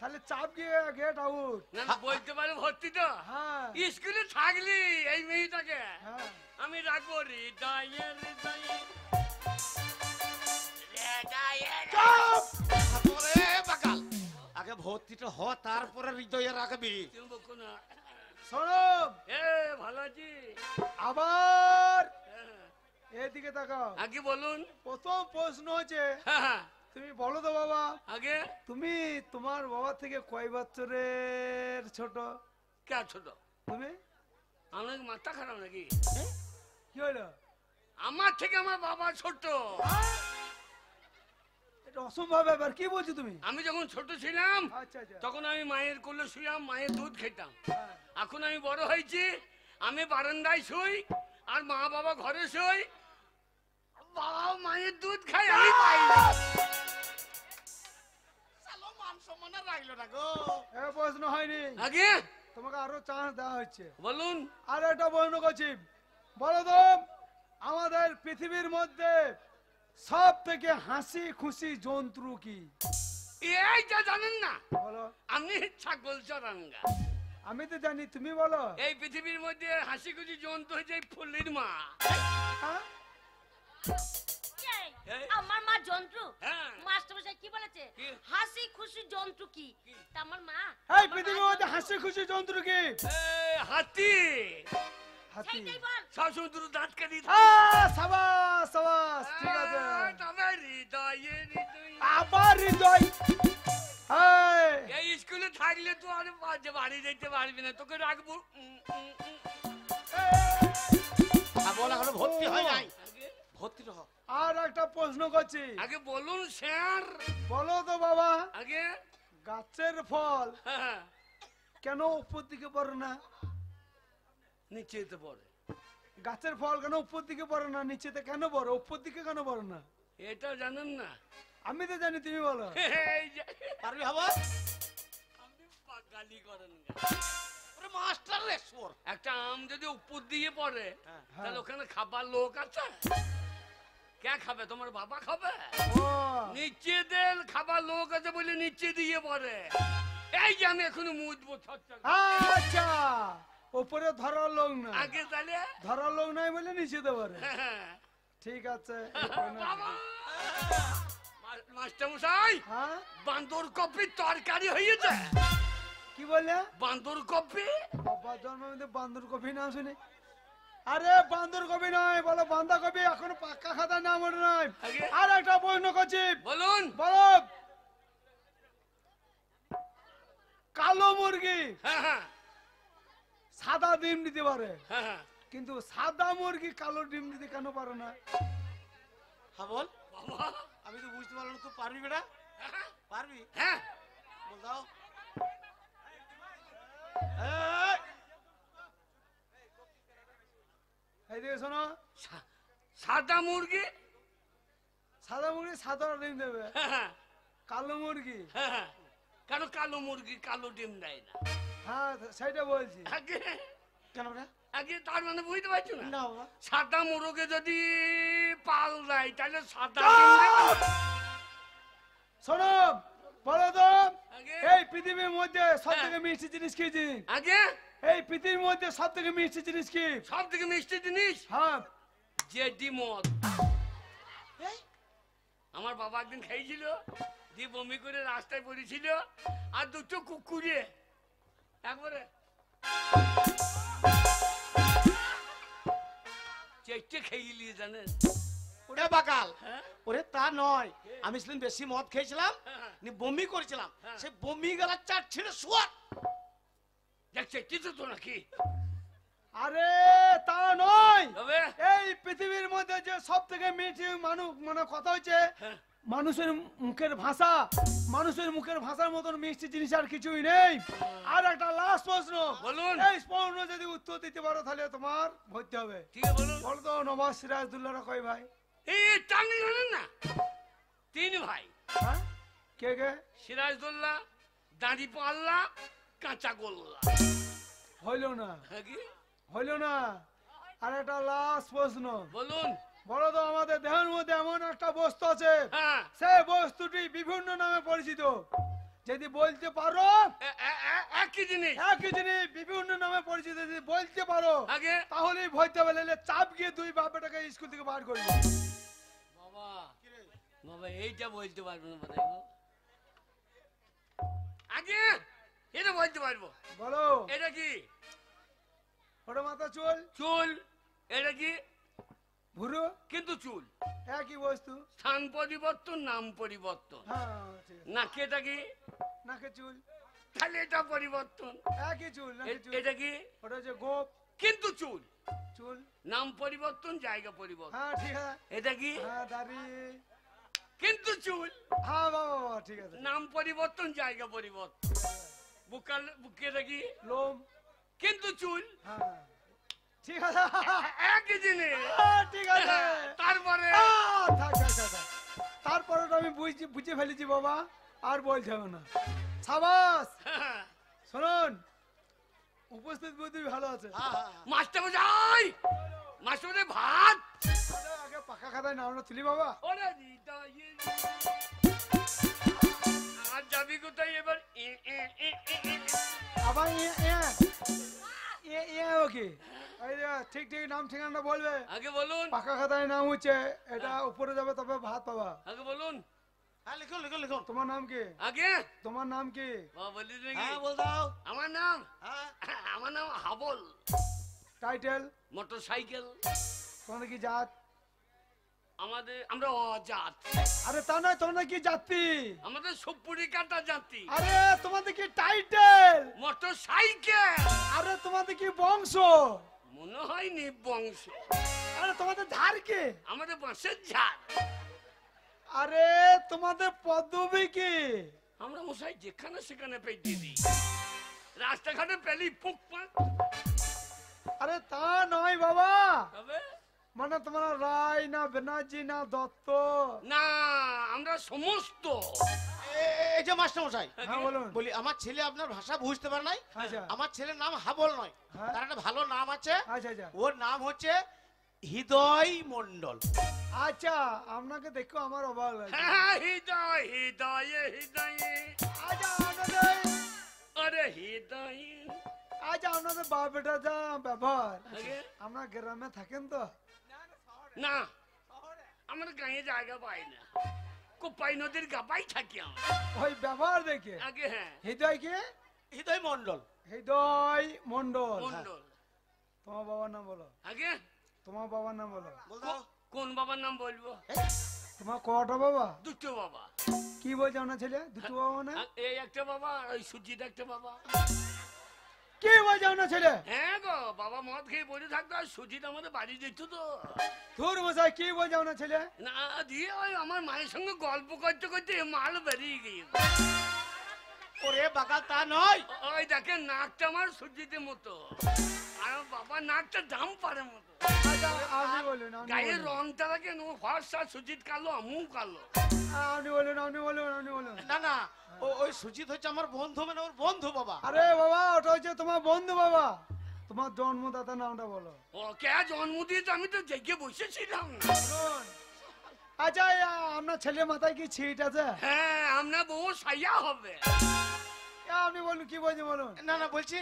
তাহলে চাপ গিয়ে গেট আউট। না না, বলতে পারে ভর্তি তো। হ্যাঁ স্কুলে থাকলি এই মেয়েটাকে হ্যাঁ আমি রাখবো হৃদয়ে হৃদয়ে। তারপরে বাকাল আগে ভর্তিটা হ, তারপরে হৃদয়ে রাখবি। তুমি বকো না। শোনো এ ভালো আছি। আবার হ্যাঁ, এদিকে তাকাও। আগে বলুন। প্রথম প্রশ্ন হচ্ছে হ্যাঁ, হ্যাঁ, তুমি বলো তো বাবা, আগে তুমি তোমার বাবা থেকে কয় বছরের ছোট? কে ছোট? তুমি আমার মাথা খারাপ নাকি? কি হলো? আমার থেকে আমার বাবা ছোট। এটা অসম্ভব ব্যাপার, কি বলছো তুমি? আমি যখন ছোট ছিলাম আচ্ছা আচ্ছা তখন আমি মায়ের কোলে শুয়াম, মায়ের দুধ খেতাম। হ্যাঁ। এখন আমি বড় হয়েছি, আমি বারান্দায় শুই আর মা বাবা ঘরে শুই। বাবা মায়ের দুধ খাই, আমি পাই না। শালো মান সম্মানে রাখলো না গো। এ প্রশ্ন হয়নি, আগে তোমাকে আরো চান্স দেওয়া হচ্ছে। বলুন। আর একটা প্রশ্ন করছি, বলো তো আমাদের পৃথিবীর মধ্যে সব থেকে হাসি খুশি জন্তু কি? এইটা জানেন না? বলো। আমি ছাগল চরাঙ্গা। আমি তো জানি, তুমি বলো। এই পৃথিবীর মধ্যে হাসি খুশি জন্তু হয়েছে এই ফুলির মা। হ্যাঁ? এই, আমার মা জন্তু। হ্যাঁ। মাস্টারমশাই কি বলেছে? কি? হাসি খুশি জন্তু কি? তা আমার মা। এই পৃথিবীর মধ্যে হাসি খুশি জন্তু কি? এই হাতি। হাতি। সেইটাই বল। সব সমুদ্র দাঁত কাটি। সাবাস সাবাস, ঠিক আছে। তবে হৃদয়ে হৃদয়ে। আবার হৃদয়। এই, এই স্কুলে থাকলে তো আর বাড়ি যেতে পারবি না, তোকে রাখবো। বল এখনো ভর্তি হয় নাই, আগে ভর্তিটা হ। আর একটা প্রশ্ন করছি, আগে বলুন স্যার। বলো তো বাবা, আগে গাছের ফল হ্যাঁ, কেন উপর দিকে পড়ে না? নিচেতে পড়ে। গাছের ফল কেন উপর দিকে পড়ে না, নিচেতে কেন পড়ে? উপর দিকে কেন পড়ে না? এটা জানেন না? আমি তো জানি, তুমি বলো। এই যে, পারবি হবো? আপনি পাগালি করেন না। ওরে মাস্টার রে সোর। একটা আম যদি উপর দিয়ে পড়ে হ্যাঁ। তাহলে ওখানে খাবার লোক আছে? কে খাবে? তোমার বাবা খাবে? ও, নিচে দেন খাবার লোক আছে বলে নিচে দিয়ে পড়ে। এই যে আমি এখনো মুদবো ছটটা। আচ্ছা, উপরে ধরার লোক না, আগে তাহলে ধরার লোক নাই বলে নিচেতে পারে। হ্যাঁ। ঠিক আছে, এই প্রশ্ন- বাবা! মাস্টার মশাই, হ্যাঁ বান্দর কপির তরকারি হয়েছে। কি বললে? বান্দর কপি? বাবা জন্মদিনে বান্দর কপি নাম শুনি। আরে বান্দর কপি নয়, বলো বান্দা কপি, এখনো পাক্কা খাতা নাম ওটা নয়। আগে? আর একটা প্রশ্ন করছি, বলুন। বলো কালো মুরগি হ্যাঁ, হ্যাঁ, সাদা ডিম দিতে পারে, হ্যাঁ, হ্যাঁ। কিন্তু সাদা মুরগি কালো ডিম দিতে কেন পারে না? হ্যাঁ বল। বাবা! আমি তো বুঝতে পারলাম না, তুই পারবি বেটা? হ্যাঁ, পারবি? হ্যাঁ। বল দাও। এইদিকে শোনো, সাদা মুরগি? সাদা মুরগি সাদা ডিম দেবে, হ্যাঁ, হ্যাঁ, কালো মুরগি হ্যাঁ, হ্যাঁ। কেন কালো মুরগি কালো ডিম দেয় না? হ্যাঁ সেটা বলছি। আগে কেন বেটা? আগে তার মানে বুঝতে পারছো না? না বাবা। সাদা মুরগে যদি পাল দেয় তাহলে সাদা ডিম দেবে না? শোনো, বলো তো আগে? এই পৃথিবীর মধ্যে সব থেকে মিষ্টি জিনিস কি জিনিস? আগে এই পৃথিবীর মধ্যে সব থেকে মিষ্টি জিনিস কি? সব থেকে মিষ্টি জিনিস হ্যাঁ, জেডি মদ। এই, আমার বাবা একদিন খেয়েছিল, দিয়ে বমি করে রাস্তায় পড়েছিল, আর দুটো কুকুরে একবারে চেটে খেয়ে নিয়ে জানেন। ওরে বাকাল, হ্যাঁ? ওরে তা নয়, আমি সেদিন বেশি মদ খেয়েছিলাম, হ্যাঁ। নি বমি করেছিলাম, হ্যাঁ। সে বমি গেলা চাট ছিঁড়ে শুয়ার। দেখ চেটেছো তো নাকি? আরে তা নয়, তবে এই পৃথিবীর মধ্যে যে সব থেকে মিষ্টি মানুষ মানে কথা হচ্ছে হ্যাঁ। মানুষের মুখের ভাষা, মানুষের মুখের ভাষার মতন মিষ্টি জিনিস আর কিছুই নেই। আর একটা লাস্ট প্রশ্ন, বলুন। এই প্রশ্ন যদি উত্তর দিতে পারো তাহলে তোমার ভর্তি হবে। ঠিক আছে বলুন। বলো তো নবাব সিরাজদুল্লাহরা কয় ভাই? এই টাঙ্গি জানেন না? 3 ভাই। হ্যাঁ, কে কে? সিরাজদৌল্লা, দাঁড়ি পাল্লা, কাঁচা গোল্লা। হইল না, হ্যাঁ কি? হইল না। আর একটা লাস্ট প্রশ্ন, বলুন। বলো তো আমাদের দেহের মধ্যে এমন একটা বস্তু আছে, হ্যাঁ। সেই বস্তুটি বিভিন্ন নামে পরিচিত, যদি বলতে পারো একই জিনিস। একই জিনিস বিভিন্ন নামে পরিচিত, যদি বলতে পারো আগে তাহলেই ভয়তে বলে চাপ গিয়ে দুই বাপ বেটাকে স্কুল থেকে বার করবো। বাবা বাবা এইটা বলতে পারবো না বোধহয় গো। আগে এটা বলতে পারবো। বলো। এটা কি? ওটা মাথা চুল। চুল। এটা কি? ভুরু। কিন্তু চুল একই বস্তু। স্থান পরিবর্তন, নাম পরিবর্তন। হ্যাঁ ঠিক আছে। নাকি এটা কি? নাকে চুল। খালি এটা পরিবর্তন। একই চুল, নাকে চুল। এটা কি? ওটা হচ্ছে গোপ। কিন্তু চুল চুল। নাম পরিবর্তন, জায়গা পরিবর্তন। হ্যাঁ ঠিক আছে। এটা কি? হ্যাঁ দাড়ি। কিন্তু চুল হ্যাঁ বাবা বাবা ঠিক আছে। নাম পরিবর্তন, জায়গা পরিবর্তন। বুকে কি? লোম। কিন্তু চুল হ্যাঁ ঠিক আছে। একই জিনিস। ঠিক আছে। তারপরে থাক থাক থাক থাক। তারপরে তো আমি বুঝে ফেলেছি বাবা, আর বলতে হবে না। সাবাস। শুনুন, উপস্থিত বুদ্ধি ভালো আছে। মাস্টার মশাই, মাস্টার মশাই ভাত। আগে পাকা খাতায় নামটা তুলি বাবা। ওরে দিদা আর যাবি কোথায় এবার? আবার ওকে ঠিক ঠিক নাম ঠিকানা বলবে। আগে বলুন। পাকা খাতায় নাম হচ্ছে এটা, উপরে যাবে তবে ভাত পাবা। আগে বলুন। হ্যাঁ লিখুন লিখুন লিখুন। তোমার নাম কি? আগে তোমার নাম কি? বাবা বলি নাকি? হ্যাঁ বল দাও। আমার নাম, হ্যাঁ আমার নাম হাবল। টাইটেল? মোটরসাইকেল। তোমাদের কি জাত? আমরা অজাত। আরে তা নয়, তোমাদের কি জাতি? আমাদের সুপুরি কাটা জাতি। আরে তোমাদের কি টাইটেল? মোটরসাইকেল। আরে তোমাদের কি বংশ? মনে হয় নিবংশ। আরে তোমাদের ধার কি? আমাদের বাঁশের ঝাড়। আরে তোমাদের পদবী কি? আমরা মশাই যেখানে সেখানে পেয়ে দিই, রাস্তাঘাটে পেলি পুক পাক। আরে তা নয় বাবা, তবে মানে তোমরা রায় না ব্যানার্জি না দত্ত? না, আমরা সমস্ত। এই যে মাস্টার মশাই, হ্যাঁ বলুন। বলি আমার ছেলে আপনার ভাষা বুঝতে পারে নাই। আচ্ছা আমার ছেলের নাম হাবল নয়, হ্যাঁ। তার একটা ভালো নাম আছে। আচ্ছা আচ্ছা ওর নাম হচ্ছে হৃদয় মন্ডল। আচ্ছা, আপনাকে দেখো আমার অবাক লাগছে। হ্যাঁ, হৃদয় হৃদয়ে হৃদয়ে। আচ্ছা আপনাদের, আরে হৃদয়। আচ্ছা আপনাদের বাপ বেটা যা ব্যবহার, আগে? আমরা গ্রামে থাকেন তো? না, আমরা গাঁয়ে জায়গা পাই না, কোপাই নদীর গাপাই থাকি আমরা। ওই ব্যবহার দেখে। আগে হ্যাঁ, হৃদয় কে? হৃদয় মন্ডল। হৃদয় মন্ডল। মন্ডল। তোমার বাবার নাম বলো। আগে তোমার বাবার নাম বলো। বল দাও। কোন বাবার নাম বলবো? তোমার কটা বাবা? দুটো বাবা। কি বলছে আপনার ছেলে? দুটো বাবা মানে? এই একটা বাবা, আর ওই সুজিত একটা বাবা। কি বলছে আপনার ছেলে? হ্যাঁ গো, বাবা মদ খেয়ে বসে থাকতো, আর সুজিত আমাদের বাড়ি যেত তো। ধুর মশাই, কি বলছে আপনার ছেলে? না দিয়ে ওই আমার মায়ের সঙ্গে গল্প করতে করতে মাল বেরিয়ে গিয়ে, ওরে বাগাল তা নয়। ওই দেখেন নাকটা আমার সুজিতের মতো, আর আমার বাবার নাকটা দাম পারে মতো। আচ্ছা আপনি বলুন, আপনি গায়ের বলুন। রংটা দেখেন, ও ফর্সা, সুজিত কালো, আমু কালো। আপনি বলুন, আপনি বলুন, আপনি বলুন। না না, ওই সুজিত হচ্ছে আমার বন্ধু, মানে ওর বন্ধু বাবা। আরে বাবা, ওটা হচ্ছে তোমার বন্ধু বাবা। তোমার জন্মদাতা নামটা বলো। ও কে জন্ম দিয়েছে, আমি তো জেগে বসেছিলাম না। শুনুন। আচ্ছা আপনার ছেলের মাথায় কি ছিট আছে? হ্যাঁ, আপনার বউ সাইয়া হবে। আপনি বলুন, কি বলছেন বলুন। না না, বলছি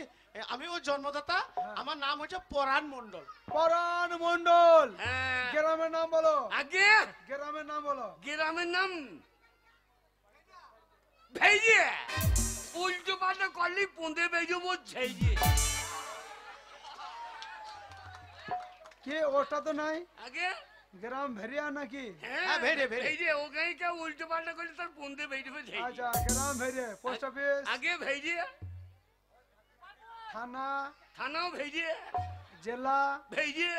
আমি ওর জন্মদাতা। আমার নাম হচ্ছে পরাণ মন্ডল। পরাণ মন্ডল। হ্যাঁ, গ্রামের নাম বলো। আগে গ্রামের নাম বলো। গ্রামের নাম ভেজে, উল্টো পাল্টা করলি পুঁদে বেজে বলছে। কি ওটা তো নাই? আগে গ্রাম ভেরিয়া নাকি? হ্যাঁ, ভেড়ে, ভেড়ে। ভেজে, ওখানে কেউ উল্টো পাল্টা করলে তার পুঁদে বেজে বলছে। আচ্ছা, গ্রাম ভেরিয়া। পোস্ট অফিস, আগে ভেজে, থানা, থানাও ভেজে, জেলা। ভেজে।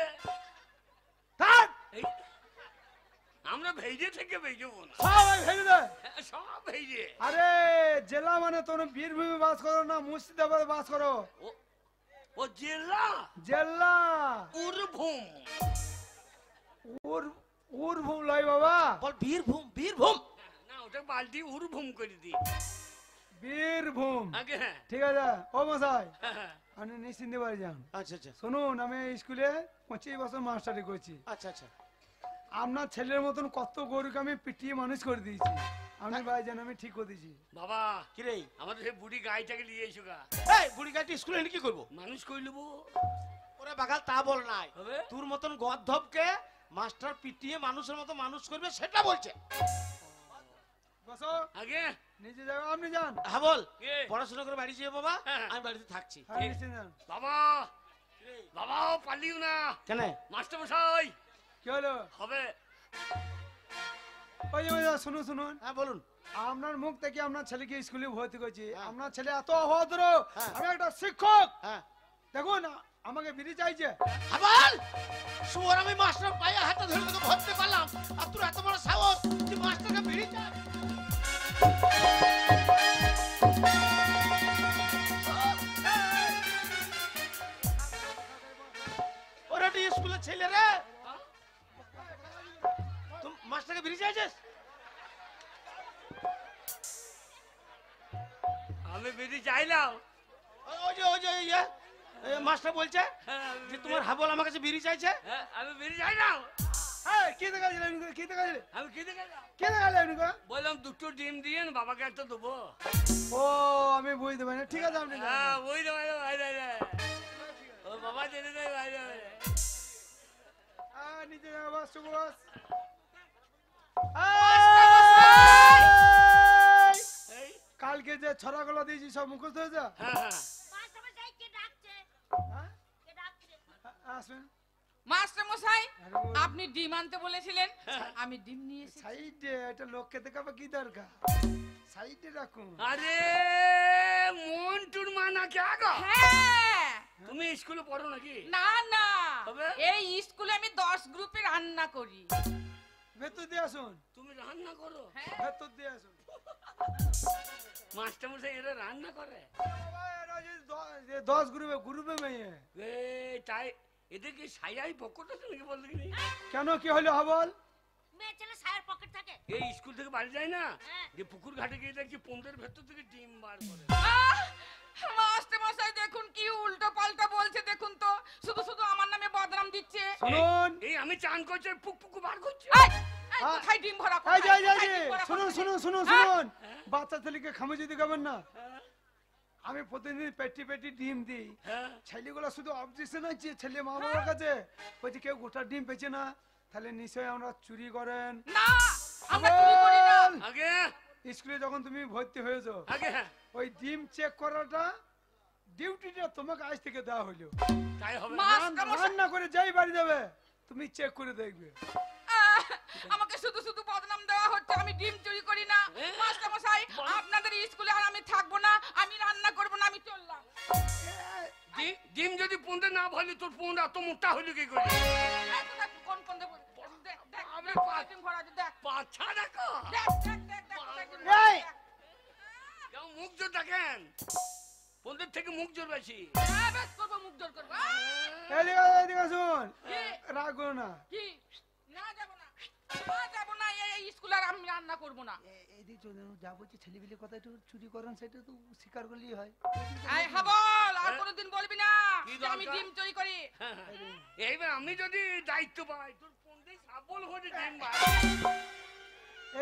থাক। এই, আমরা ভেজে থেকে বেজবো না, সবাই ভেজে দেয়। হ্যাঁ, সব ভেজে। আরে জেলা মানে তোমরা বীরভূমে বাস করো না মুর্শিদাবাদে বাস করো? ও জেলা জেলা বীরভূম। বীরভূম লয় বাবা, বল বীরভূম। বীরভূম না, ওটা বালতি বীরভূম করে দি। বীরভূম। আগে হ্যাঁ, ঠিক আছে। ও মশাই, হ্যাঁ, আপনি নিশ্চিন্তে বাড়ি যান। আচ্ছা আচ্ছা শুনুন, আমি স্কুলে 25 বছর মাস্টারি করছি। আচ্ছা আচ্ছা। আপনার ছেলের মতন কত গরুকে আমি পিটিয়ে মানুষ করে দিয়েছি। আমি ভাইজান আমি ঠিক করে দিছি। বাবা কি রে আমাদের সেই বুড়ি গাইটাকে নিয়ে এসো গা, এই বুড়ি গাইটি স্কুলে এনে কি করবো? মানুষ কই লবো। ওরে বাগাল তা বল নাই, হবে? তোর মতন গদ্ধবকে মাস্টার পিটিয়ে মানুষের মতো মানুষ করবে সেটা বলছে। বসো আগে নিচে যাও, আপনি যান। হ্যাঁ বল, কে? পড়াশোনা করে বাড়ি যাবে বাবা, হ্যাঁ। আমি বাড়িতে থাকছি। হ্যাঁ, নিচে যান। বাবা, বাবা পালিও না। কেন? মাস্টার মশাই কি হলো? হবে। ওই শুনুন শুনুন, হ্যাঁ বলুন। আপনার মুখ থেকে আপনার ছেলেকে স্কুলে ভর্তি করছি। হ্যাঁ। আপনার ছেলে এত অভদ্র, হ্যাঁ। আমি একটা শিক্ষক। হ্যাঁ দেখুন আমাকে বিড়ি চাইছে। হাবাল শুয়োর, আমি মাস্টার পায়ে হাতে ধরে তোকে ধরতে পারলাম, আর তোর এত বড় সাহস তুই মাস্টারকে ভিড়ি চাস? ওরা তুই স্কুলের ছেলে রে, তুই মাস্টারকে ভিড়ি চাইছিস? আমি বেরিয়ে চাইলাম। ওই যে মাস্টার বলছে হ্যাঁ, যে তোমার হাবল আমার কাছে বিড়ি চাইছে। হ্যাঁ, আমি বেরিয়ে চাইলাম। এই, কি দেখাইছিল এমনি? কি দেখাইছিল? আমি কি দেখালাম? কি দেখাইলে এমনি করে? বললাম দুটো ডিম দিয়ে বাবাকে একটা দেবো। ও আমি বুঝতে পারি না। ঠিক আছে আপনি যান। হ্যাঁ ওই রে ভাই রে, ও বাবা জেনে দেয় ভাই রে। নিচে যাও, বস, শুভ বস। এই, কালকে যে ছড়াগুলো দিয়েছি সব মুখস্থ হয়েছে? হ্যাঁ হ্যাঁ মাস্টারমশাই কে ডাকছে? হ্যাঁ? কে ডাকছে? আসবেন। মাস্টার মশাই আরে ও আপনি ডিম আনতে বলেছিলেন, আমি ডিম নিয়ে এসেছি। সাইডে এটা লোককে দেখাবে কি দরকার? সাইডে রাখুন। আরে মন্টুর মা নাকি আগো? হ্যাঁ, তুমি স্কুলে পড়ো নাকি? না না, তবে? এই স্কুলে আমি 10 গ্রুপে রান্না করি। ভেতর দিয়ে আসুন, তুমি রান্না করো? হ্যাঁ, ভেতর দিয়ে আসুন। মাস্টার মশাই এরা রান্না করে? বাবা, এরা যে 10 গ্রুপে মেয়ে। এই তাই এদেরকে সাইয়াই পকেট আছে নাকি বলতে কি? কেন কি হলো হাবল? মেয়ে ছেলে সায়ের পকেট থাকে। এই স্কুল থেকে বাড়ি যায় না, হ্যাঁ। যে পুকুর ঘাটে গিয়ে দেখছি পন্দের ভেতর থেকে ডিম বার করে। আহ, মাস্টার মশাই দেখুন কি উল্টো পাল্টা বলছে, দেখুন তো, শুধু শুধু আমার নামে বদনাম দিচ্ছে। শুনুন, এই আমি চান করছি পুক পুকু বার করছি। এই, এই, কোথায় ডিম ভরা? এই কোথায়? যে, এই যে, এই কোথায় যে, ডিম ভরা? শুনুন কোথায়? শুনুন শুনুন হ্যাঁ? শুনুন, বাচ্চা ছেলেকে খামে যদি খাবেন না। আমি প্রতিদিন পেটি পেটি ডিম দিই। হ্যাঁ ছেলেগুলো শুধু অবজেকশন আছে ছেলে মা বাবার কাছে, বলছে কেউ গোটা ডিম পেয়েছে না, তাহলে নিশ্চয়ই আমরা চুরি করেন। না, আমরা চুরি করি না। হাবল, আগে স্কুলে যখন তুমি ভর্তি হয়েছো, আগে হ্যাঁ ওই ডিম চেক করাটা ডিউটিটা তোমাকে আজ থেকে দেওয়া হলো। তাই হবে। মাস্টার মশাই, রান্না করে যাই বাড়ি যাবে তুমি চেক করে দেখবে। আহ, আমাকে শুধু শুধু বদনাম দেওয়া হচ্ছে, আমি ডিম চুরি করি না। মাস্টার মশাই, আপনাদের স্কুলে আর আমি থাকবো না, আমি রান্না করবো না, আমি চললাম। ডিম যদি পন্দে না ভরলে তোর পন্দ এত মোটা হইলো কি করে? এই তো দেখ, কোন কোন দেব, দেখ, দেখ, আমি দেখ, পা- ডিম ভরা আছে, দেখ, পাছা দেখো, দেখ, দেখ, দেখ, দেখ, কোথায় ডিম ভরা আছে, এই! দেখ। কেমন মুখ জোর দেখেন, পন্দের থেকে মুখ জোর বেশি। হ্যাঁ, বেশ করবো, মুখ জোর করবো। এদিকে শুন, কি? রাখো না। কি? না যাবো না, না যাবো না, এই স্কুলে আর আমি রান্না করবো না। এদিকে যা বলছি ছেলেপিলে কথা একটু চুরি করেন সেটা তো স্বীকার করলেই হয়। এই হাবল, আর কোনোদিন বলবি না কি যে আমি দরকার? ডিম চুরি করি। এইবার আমি যদি দায়িত্ব পাই তোর পন্দে সাবল হয়ে ডিম বার।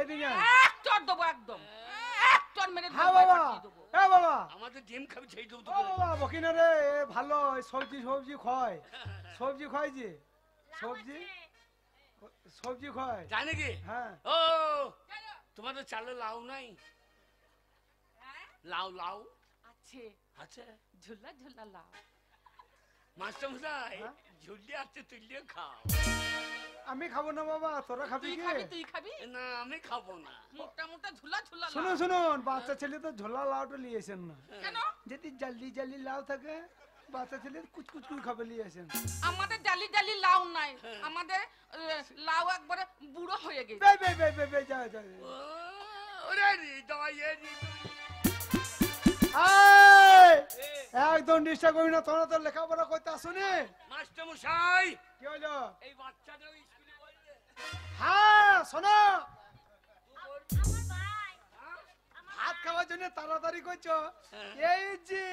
এদিকে এক চড় দেবো, একদম এক চড় মেরে হ্যাঁ ধরে বাবা, পাঠিয়ে দেবো। এ বাবা, আমাদের ডিম খাবি সেই দেবো ও বাবা বকিনা রে, এ ভালো এ সবজি সবজি খায়, সবজি খায় যে সবজি সবজি খায়। জানে কি? হ্যাঁ ও তোমাদের চালে লাউ নাই? লাউ লাউ আছে, আছে? ঝুলা ঝুলা লাও। মাস্টার মশাই হ্যাঁ? ঝুলিয়ে আছে তুলিয়ে খাও। আমি খাবো না বাবা, তোরা খাবি তুই কি? খাবি, তুই খাবি, না আমি খাবো না। মোটা মোটা ঝুলা ঝুলা শুনুন লাও। শুনুন, বাচ্চা ছেলে তো ঝোলা লাউটা নিয়েছেন না। কেন? যদি জালি জালি লাউ থাকে বাচ্চা ছেলে কুচকুচ করে খাবে নিয়েছেন। আমাদের জালি জালি লাউ নাই, আমাদের লাউ একবারে বুড়ো হয়ে গেছে। বে বে বে বে বে যা যা। ও, ওরে হৃদয় এই, একদম ডিস্টার্ব করি না, তোরা তো লেখাপড়া করতে আসুনি। মাস্টার মশাই কি হলো? এই বাচ্চাটা স্কুলে বলবে হ্যাঁ শোনো, আমার ভাই, ভাত খাওয়ার জন্য তাড়াতাড়ি করছো, এই যে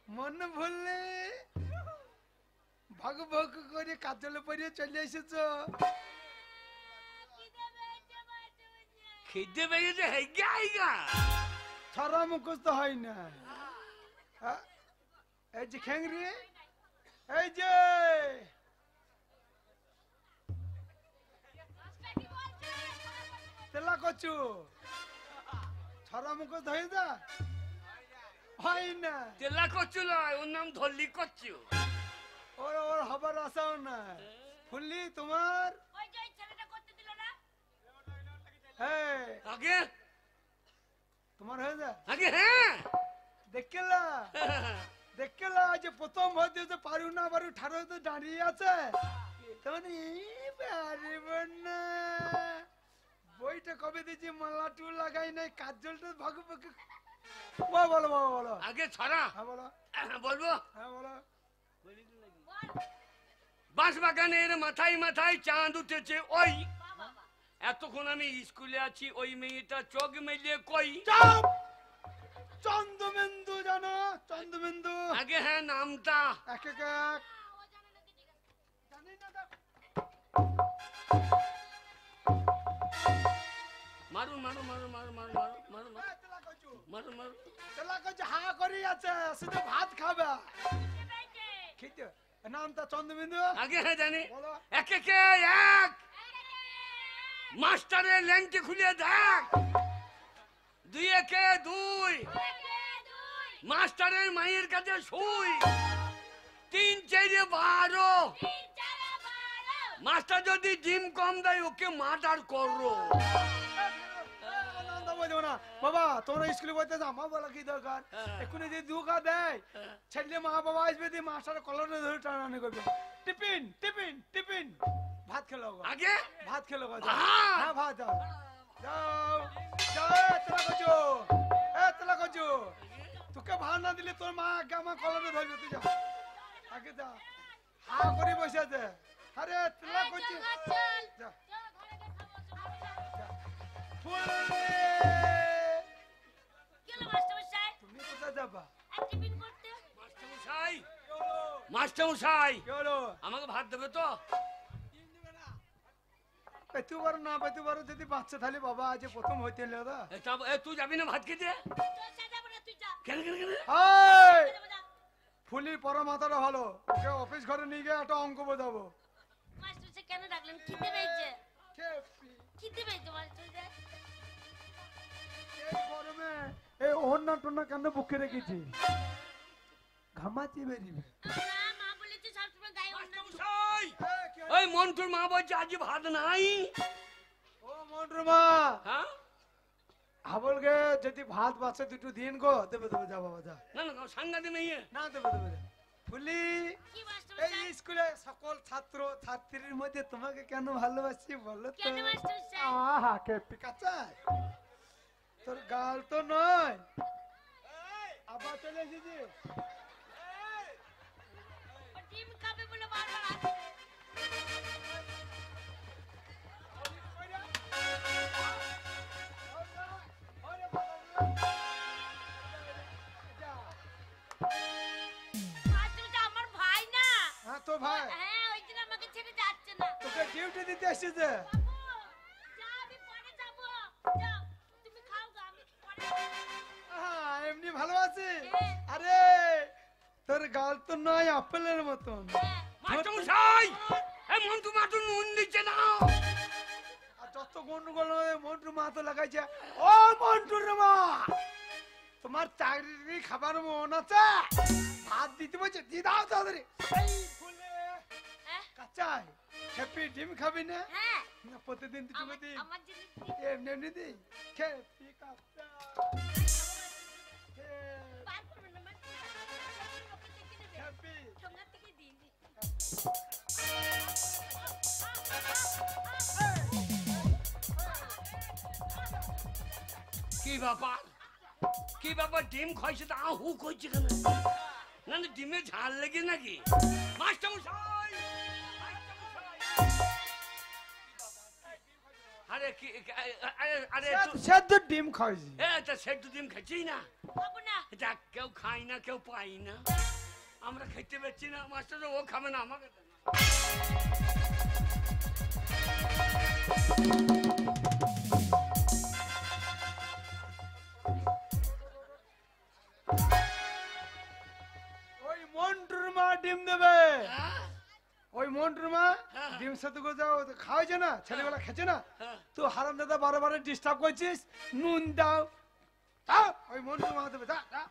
মন ভুললে ভাগ ভাগ করে কাজলে পড়িয়ে চলে এসেছো। খিদে পেয়েছে হেগা হেগা ছড়া মুখস্থ হয় না। হ্যাঁ? এই যে খেংরি, এই যে তেলা কচু, ছড়া মুখস্থ হয়ে যা হয় না। তেলা করছু নয়, ওর নাম ধল্লি করছু। ওর ওর হবার আশাও না। ফুললি তোমার ওই যে ওই ছেলেটা করতে দিল না? হ্যাঁ আগে তোমার হয়ে যা। আগে হ্যাঁ দেখলা দেখলা যে প্রথম হতে যে পারু না পারু ঠারো তো দাঁড়িয়ে আছে তখন পারিব না। বইটা কবে দিয়েছি মালা টু লাগাই নাই কাজলটা ভাগ ভাগ। বলো বলো বলো। আগে ছড়া হ্যাঁ বলো। বলবো। হ্যাঁ বলো। বাঁশ বাগানের মাথায় মাথায় চাঁদ উঠেছে ওই। এতক্ষণ আমি স্কুলে আছি, ওই মেয়েটা চোখ মেলিয়ে কই। চাপ। চন্দ্রবিন্দু জানো? চন্দ্রবিন্দু। আগে হ্যাঁ নামটা এক এক জানি না তো। মারুন মারুন মারুন মারুন মারুন মারুন মারুন তেলা কচু মারুন মারুন। তেলা কচু হা করি আছে শুধু ভাত খাবে খেতে। নামটা চন্দ্রবিন্দু। আগে হ্যাঁ জানি। বলো। এক একে এক। মাস্টারের ল্যাংটি খুলে দেখ। দুই একে দুই। মাস্টারের মায়ের কাছে শুই। তিন চারে 12। মাস্টার যদি ডিম কম দেয় ওকে মার্ডার করো। বাবা তোমরা স্কুলে বলতে যাও, মা বলা কি দরকার? এক্ষুনি যদি দুকা দেয় ছেলে মা বাবা আসবে দিয়ে মাস্টার কলরে ধরে টানানি করবে। টিফিন টিফিন টিফিন ভাত খেলো গো। আগে ভাত খেলো গো। ভাত? হ্যাঁ ভাত যাও যাও যাও। তেলা কচু তেলা কচু তোকে ভাত না দিলে তোর মা আগে আমার কলরে ধরবে। তুই যা আগে যা। হা করে বসে আছে। আরে তেলা কচু যা। তুমি কোথায় যাবা? মাস্টারমশাই মাস্টারমশাই কি হলো? আমাকে ভাত দেবে তো? পেতু বার না পেতু বার যদি বাচ্চা তাহলে বাবা আজ প্রথম হইতে এলো দা। তুই যাবি না ভাত খেতে? কেন কেন কেন? হাই ফুলির পর মাথাটা ভালো, ওকে অফিস ঘরে নিয়ে গিয়ে একটা অঙ্ক বোঝাবো। কেন ডাকলেন? খিদে পেয়েছে, খেপি। খিদে পেয়েছে মাস্টার। এই গরমে এই ওড়না টোনা কেন বুকে রেখেছি? ঘামাচি বেরিবে। মা বলেছে সবসময় গায়ে ওড়না দিতে। মাস্টারমশাই ওই মন্টুর মা বলছে আজ ভাত নাই। ও মন্টুর মা হ্যাঁ হাবলকে যদি ভাত বাঁচে দুটো দিন গো দেবে দেবে যা বাবা যা। না না সাংঘাতিক মেয়ে। না দেবে দেবে যা। ফুলি কি মাস্টার এই স্কুলে সকল ছাত্র ছাত্রীর মধ্যে তোমাকে কেন ভালোবাসি বলো তো? কেন মাস্টার সাহেব? আহা কে পিকাচা তোর গাল তো নয়। আবার চলে এসেছি। ডিম খাবে বলে বারবার আসছে। মাস্টার আমার ভাই না। হ্যাঁ তো ভাই হ্যাঁ ওই জন্য আমাকে ছেড়ে যাচ্ছে না। তোকে ডিউটি দিতে এসেছে। যা আমি পরে যাবো। যাও তুমি খাও গো, আমি পরে হ্যাঁ এমনি ভালো আছি। আরে তোর গাল তো নয় আপেলের মতন। মাস্টারমশাই এই মন্টু মাটু নুন দিচ্ছে না। আর যত গন্ডগোল মন্টুর মা তো লাগাইছে। ও মন্টুর মা তোমার চাকরি খাবার মন আছে? ভাত দিতে বলছে দি দাও তাড়াতাড়ি। এই ফুলে কাঁচাই খেপি ডিম খাবি না? হ্যাঁ না প্রতিদিন দুটো করে দিই। আমার জিনিস এমনি এমনি দিই। খেপি কাঁচা বার করবে না মাস্টার। খেপি ঠোঙা থেকে দিয়ে দিই। কি ব্যাপার কি ব্যাপার? ডিম খাইছে তা হু করছে কেন? না না ডিমে ঝাল লেগে নাকি? মাস্টারমশাই আরে কি আরে আরে সেদ্ধ ডিম খাইছি। এটা সেদ্ধ ডিম খাচ্ছি না। খাবো না। এটা কেউ খাই না কেউ পাই না। আমরা খেতে পাচ্ছি না। মাস্টার ও খাবে না আমাকে দেন না। মন্টুর মা হ্যাঁ। ডিম সেদ্ধ করে যাও খাওয়াইছে না ছেলেবেলা খেছে না হ্যাঁ। তুই হারামজাদা বারে বারে ডিস্টার্ব করছিস নুন দাও দাও ওই মন্টুর মা দেবে দা দা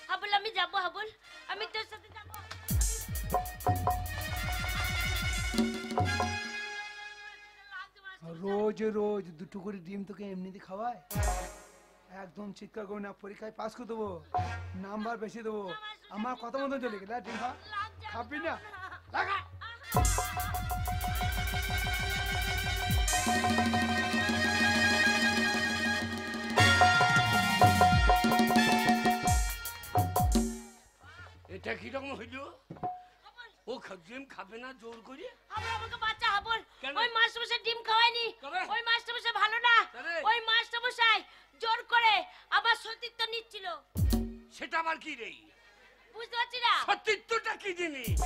হাবুল আমি যাবো হাবুল আমি তোর সাথে যাবো রোজ রোজ দুটো করে ডিম তোকে এমনিতে খাওয়ায় একদম চিৎকার করে না পরীক্ষায় পাস করে দেবো নাম্বার বেশি দেবো আমার কথা মতো চলে গেলে ডিম খাবি না লাগা এটা কিরকম হইল ও ডিম খাবে না জোর করে হাবুল আমাকে বাচ্চা হাবুল কেন? ওই মাস্টারমশাই ডিম খাওয়ায়নি কবে? ওই মাস্টারমশাই ভালো না তবে? ওই মাস্টারমশাই জোর করে আমার সতীত্ব নিচ্ছিল সেটা আবার কি রে বুঝতে পারছি না সতীত্বটা কি জিনিস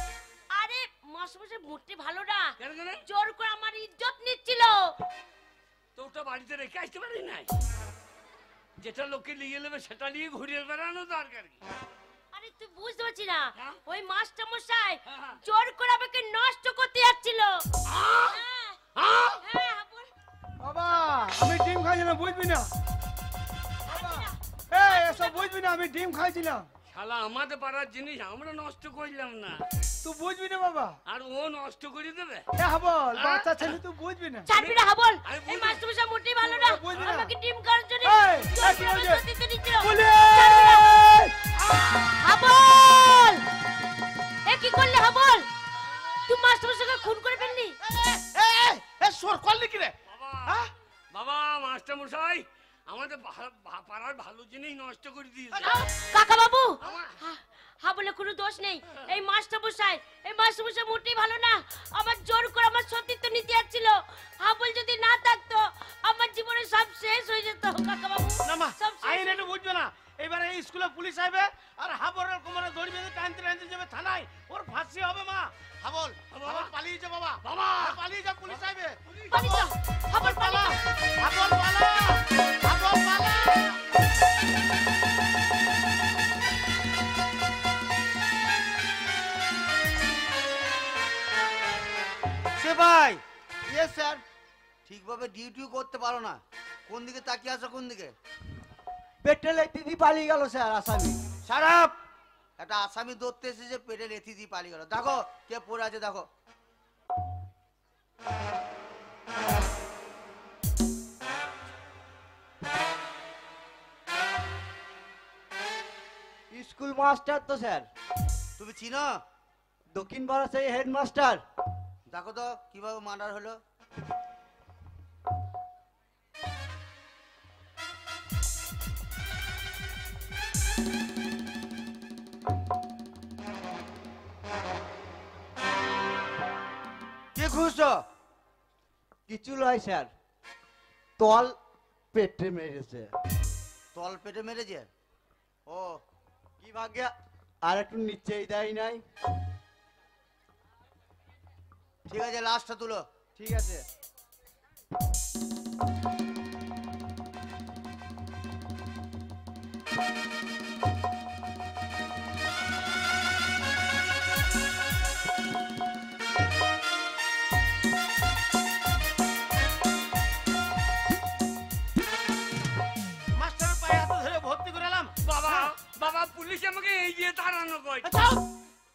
আরে মাস্টারমশাই মোটে ভালো না কেন কেন জোর করে আমার ইজ্জত নিচ্ছিল তো ওটা বাড়িতে রেখে আসতে পারি নাই যেটা লোকে নিয়ে নেবে সেটা নিয়ে ঘুরিয়ে বেড়ানো দরকার কি আরে তুই বুঝতে পারছি না হ্যাঁ? ওই মাস্টারমশাই হ্যাঁ। জোর করে আমাকে নষ্ট করতে যাচ্ছিল আহ! হ্যাঁ আহ! হ্যাঁ হাবুল বাবা আমি ডিম খাইছি না বুঝবি না বাবা এই এসব বুঝবি না আমি ডিম খাইছিলাম শালা আমাদের পাড়ার জিনিস আমরা নষ্ট করলাম না তুই বুঝবি না বাবা আর ও নষ্ট করে দেবে এ হাবল বাচ্চা ছেলে তুই বুঝবি না ছাড়বি না হাবল আমি এই বুঝি। মাস্টারমশাই মোটেই ভালো না বুঝবি না। আমাকে ডিম খাওয়ার জন্য এই, জোর কি করে আমার হয়েছে? সতীত্ব নিচ্ছিল পুলিশ হাবল এ কি করলে হাবল তুই মাস্টারমশাইকে খুন করে ফেললি এ সর করলি কি রে বাবা হ্যাঁ? বাবা মাস্টার মশাই আমাদের পাড়ার ভালো জিনিস নষ্ট করে দিয়েছে কাকা বাবু আমার- হাবলে কোনো দোষ নেই এই মাস্টারমশাই মোটেই ভালো না আমার জোর করে আমার সতীত্ব নিতে যাচ্ছিল হাবল যদি না থাকতো আমার জীবনে সব শেষ হয়ে যেত কাকা বাবু না মা সব শেষ আইন হয়ে এটা বুঝবে না এবারে এই স্কুলে পুলিশ আসবে আর হাবরের কোমরে দড়ি বেঁধে টানতে টানতে যাবে থানায় ওর ফাঁসি হবে মা হাবল হাবল পালিয়ে যা বাবা বাবা। পালিয়ে যা পুলিশ আসবে পালিয়ে যা, হাবল পালা পালিয়ে যা। হাবল পালা হাবল পালা সে ভাই ইয়েস স্যার ঠিকভাবে ডিউটিও করতে পারো না কোন দিকে তাকিয়ে আছো কোন দিকে পেটে লেথি দিয়ে পালিয়ে গেল স্যার আসামি সারাপ একটা আসামি ধরতে এসেছে পেটে লেথি দিয়ে পালিয়ে গেল দেখো কে পড়ে আছে দেখো স্কুল মাস্টার তো স্যার তুমি চিনো দক্ষিণ পাড়া সেই হেডমাস্টার দেখো তো কিভাবে মার্ডার হলো কে খুঁজছো কিছু নয় স্যার তল পেটে মেরেছে তল পেটে মেরেছে ও কি ভাগ্য আর একটু নিচেই দেয় নাই ঠিক আছে লাস্টটা তুলো ঠিক আছে মাস্টারের পায়ে হাতে ধরে ভর্তি করে এলাম বাবা বাবা পুলিশ আমাকে এই দিয়ে তাড়ানো কই যাও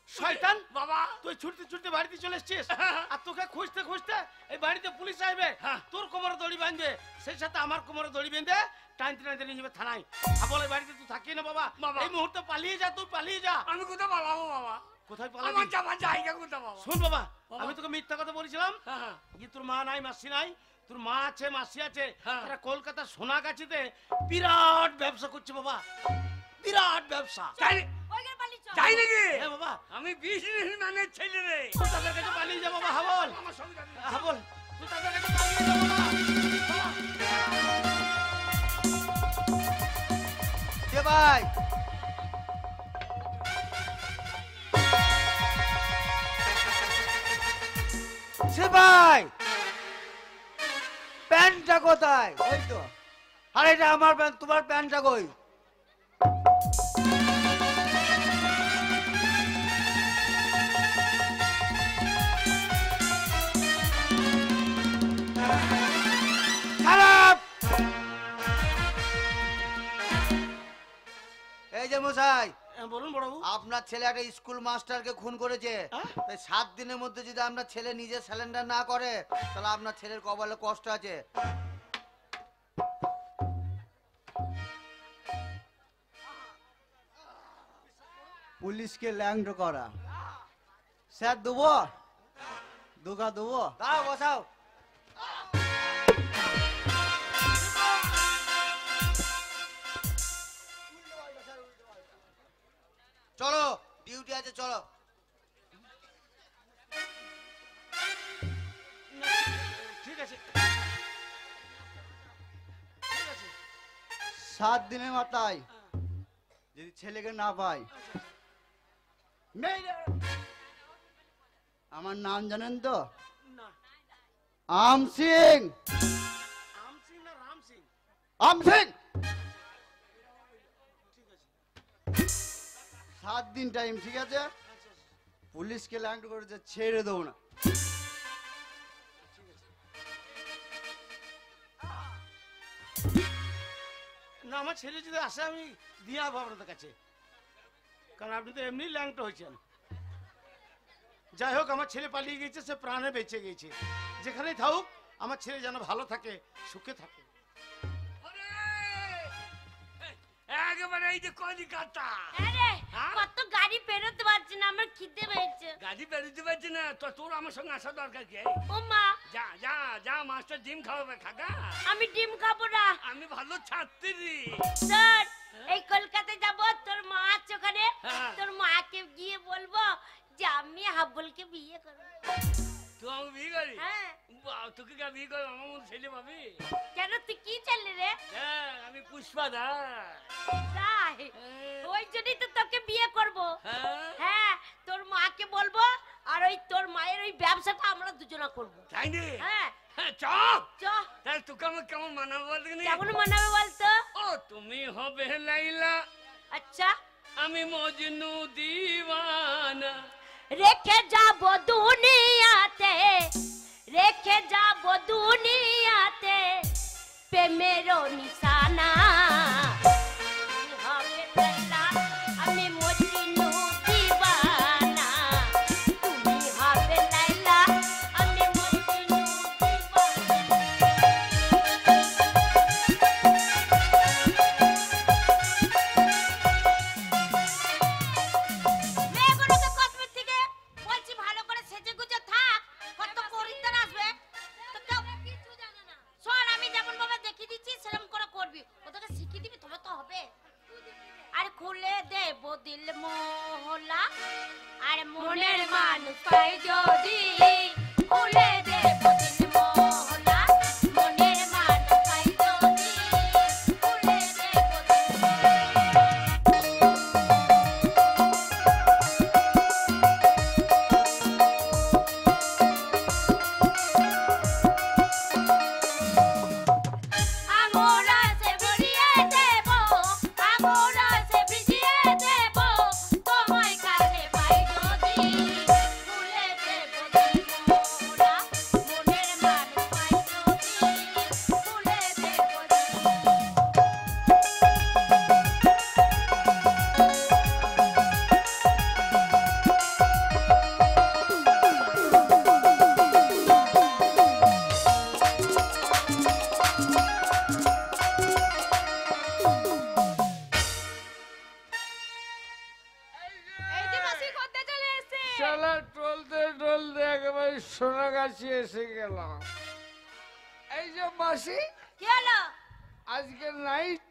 শয়তান বাবা তুই ছুটতে ছুটতে বাড়িতে চলে এসছিস আর তোকে খুঁজতে খুঁজতে এই বাড়িতে পুলিশ আসবে হ্যাঁ। তোর কোমরে দড়ি বাঁধবে সেই সাথে আমার কোমরে দড়ি বেঁধে টানতে টানতে নিয়ে যাবে থানায় বলে বাড়িতে তুই থাকি না বাবা বাবা। এই মুহূর্তে পালিয়ে যা তুই পালিয়ে যা আমি কোথাও পালাবো বাবা কোথায় আমার পালাবি যাবার জায়গা কোথাও বাবা শোন বাবা বাবা। আমি তোকে মিথ্যা কথা বলেছিলাম হ্যাঁ, হ্যাঁ। যে তোর মা নাই মাসি নাই তোর মা আছে মাসি আছে হ্যাঁ। তারা কলকাতা সোনাগাছিতে বিরাট ব্যবসা করছে বাবা বিরাট ব্যবসা যাই ওইখানে পালিয়ে চল। যাই নাকি হ্যাঁ বাবা আমি বিজনেস ম্যানের ছেলে রে তুই তাদের কাছে পালিয়ে যা বাবা হাবল আমার সঙ্গে যাবি। হাবল তুই তাদের কাছে পালিয়ে যা বাবা কে ভাই সে ভাই প্যান্টটা কোথায় ওই তো আরে এটা আমার প্যান্ট তোমার প্যান্টটা কই মশাই, বলুন বড়বাবু। আপনার ছেলে একটা স্কুল মাস্টারকে খুন করেছে। তাই 7 দিনের মধ্যে যদি আপনার ছেলে নিজে স্যালেন্ডার না করে তাহলে আপনার ছেলের কপালে কষ্ট আছে। পুলিশকে ল্যাংড করা। স্যার দেবো, দুগা দেবো। দাও বসাও। চলো, ডিউটি আছে, চলো। ঠিক আছে, 7 দিনের মাথায় যদি ছেলেকে না পাই, আমার নাম জানেন তো? না। আম সিং। আম সিং না রাম সিং? আম সিং। 7 দিন টাইম, ঠিক আছে? পুলিশকে ল্যান্ড করেছে, ছেড়ে দেবো না। না, আমার ছেলে যদি আসে আমি দিয়ে আসবো আপনাদের কাছে, কারণ আপনি তো এমনি ল্যাংটা হয়েছেন। যাই হোক, আমার ছেলে পালিয়ে গেছে, সে প্রাণে বেঁচে গেছে। যেখানেই থাকুক আমার ছেলে যেন ভালো থাকে, সুখে থাকে। একেবারে এই যে কলিকাতা আরে হ্যাঁ? কত গাড়ি পেরোতে পারছি না, আমার খিদে পেয়েছে। গাড়ি বেরোতে পারছি না তো, তোর আমার সঙ্গে আসা দরকার কি? ও মা, যা যা যা, মাস্টার ডিম খাওয়াবে, খাগা। আমি ডিম খাবো না আমি ভালো ছাত্রী। স্যার। এই কলকাতায় যাব, তোর মা আছে ওখানে, হ্যাঁ। তোর মাকে গিয়ে বলবো যে আমি হাবুলকে বিয়ে করবো। তুই আমাকে বিয়ে করি? হ্যাঁ। বাহ, তোকে কে বিয়ে করবো? আমার মতো ছেলে পাবি? কেন, তুই কি চাইলি রে? হ্যাঁ, আমি পুষ্পা দা। তাই ওই জন্যই তো তোকে বিয়ে করবো। হ্যাঁ, হ্যাঁ, তোর মাকে বলবো, আর ওই তোর মায়ের ওই ব্যবসাটা আমরা দুজনা করবো। তাই নি? হ্যাঁ, হ্যাঁ, চ। চ। তাহলে তোকে আমার কেমন মানাবো বলতে? কেমন মানাবে বলতো? ও, তুমি হবে লাইলা, আচ্ছা, আমি মজনু দিওয়ানা। রেখে যাবো দুনিয়াতে, রেখে যাবো দুনিয়াতে প্রেমের নিশানা। তুমি হবে লাইলা, আমি মজনু দিওয়ানা। তুমি হবে লাইলা, আমি মজনু দিওয়ানা। মেয়েগুলোকে কসমেট থেকে বলছি ভালো করে সেজে গুজে থাক, কত পরিত্রাণ আসবে। তো কেউ কিছু জানে না। শোন, আমি যেমন ভাবে দেখিয়ে দিচ্ছি সেরকম করে করবি, ওদেরকে শিখিয়ে দিবি, তবে তো হবে। আর খুলে দেবো দিল মোহলা, আর মনের মানুষ পাই যদি, খুলে দেবো দিল মোহলা, মনের মানুষ পাই যদি, খুলে দেবো দিল মোহলা। আঙুরা সে ভরিয়ে দেব, আঙুরা সে ভিজিয়ে দেব, তোমায় কাছে পাই যদি, খুলে দেব দিল মোহলা, মনের মানুষ পাই যদি, খুলে দেব দিল। এই যে মাসি করতে চলে এসেছে। শালা টলতে টলতে একেবারে সোনাগাছি এসে গেলাম। এই যে মাসি, কি হলো? আজকে নাইট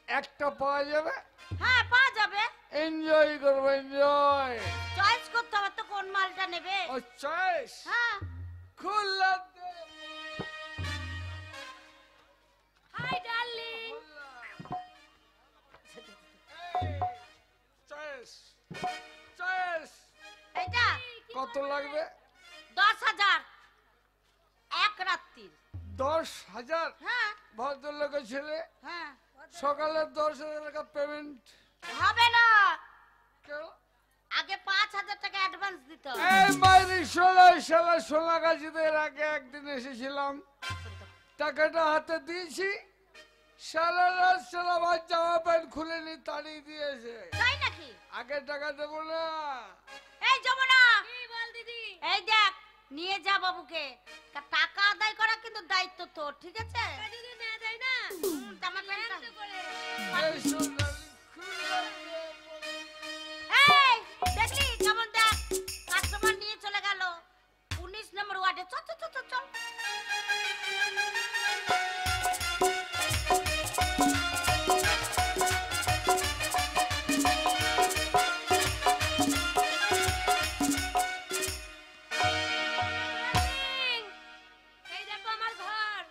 একটা পাওয়া যাবে? হ্যাঁ, পাওয়া যাবে। এনজয় করবো, এনজয়। চয়েস করতে হবে তো কোন মালটা নেবে। ও চয়েস হ্যাঁ। খুললা দে। Hi darling. চয়েস চয়েস এটা কত লাগবে? 10,000 এক রাত্রির। 10,000? হ্যাঁ ভদ্রলোকের ছেলে হ্যাঁ। সকালে 10,000 টাকা পেমেন্ট হবে না, কেন? আগে 5,000 টাকা অ্যাডভান্স দিতে হবে। এই মাইরি শালা সোনাগাছিতে এর আগে একদিন এসেছিলাম, টাকাটা হাতে দিয়েছি, সারা রাত সারা আমার জামা প্যান্ট খুলে নি তাড়িয়ে দিয়েছে। তাই নাকি? আগে টাকা দেবো না। এই যমুনা, কি বল দিদি? এই দেখ, নিয়ে যা বাবুকে। টাকা আদায় করা কিন্তু দায়িত্ব তোর, ঠিক আছে? যদি না দেয় না, জামা প্যান্ট করে। এই সোনালি খুলে দে। এই দেখলি কেমন দেখ, কাস্টমার নিয়ে চলে গেল 19 নম্বর ওয়ার্ডে। চল চল চল চল। এই দেখো আমার ঘর।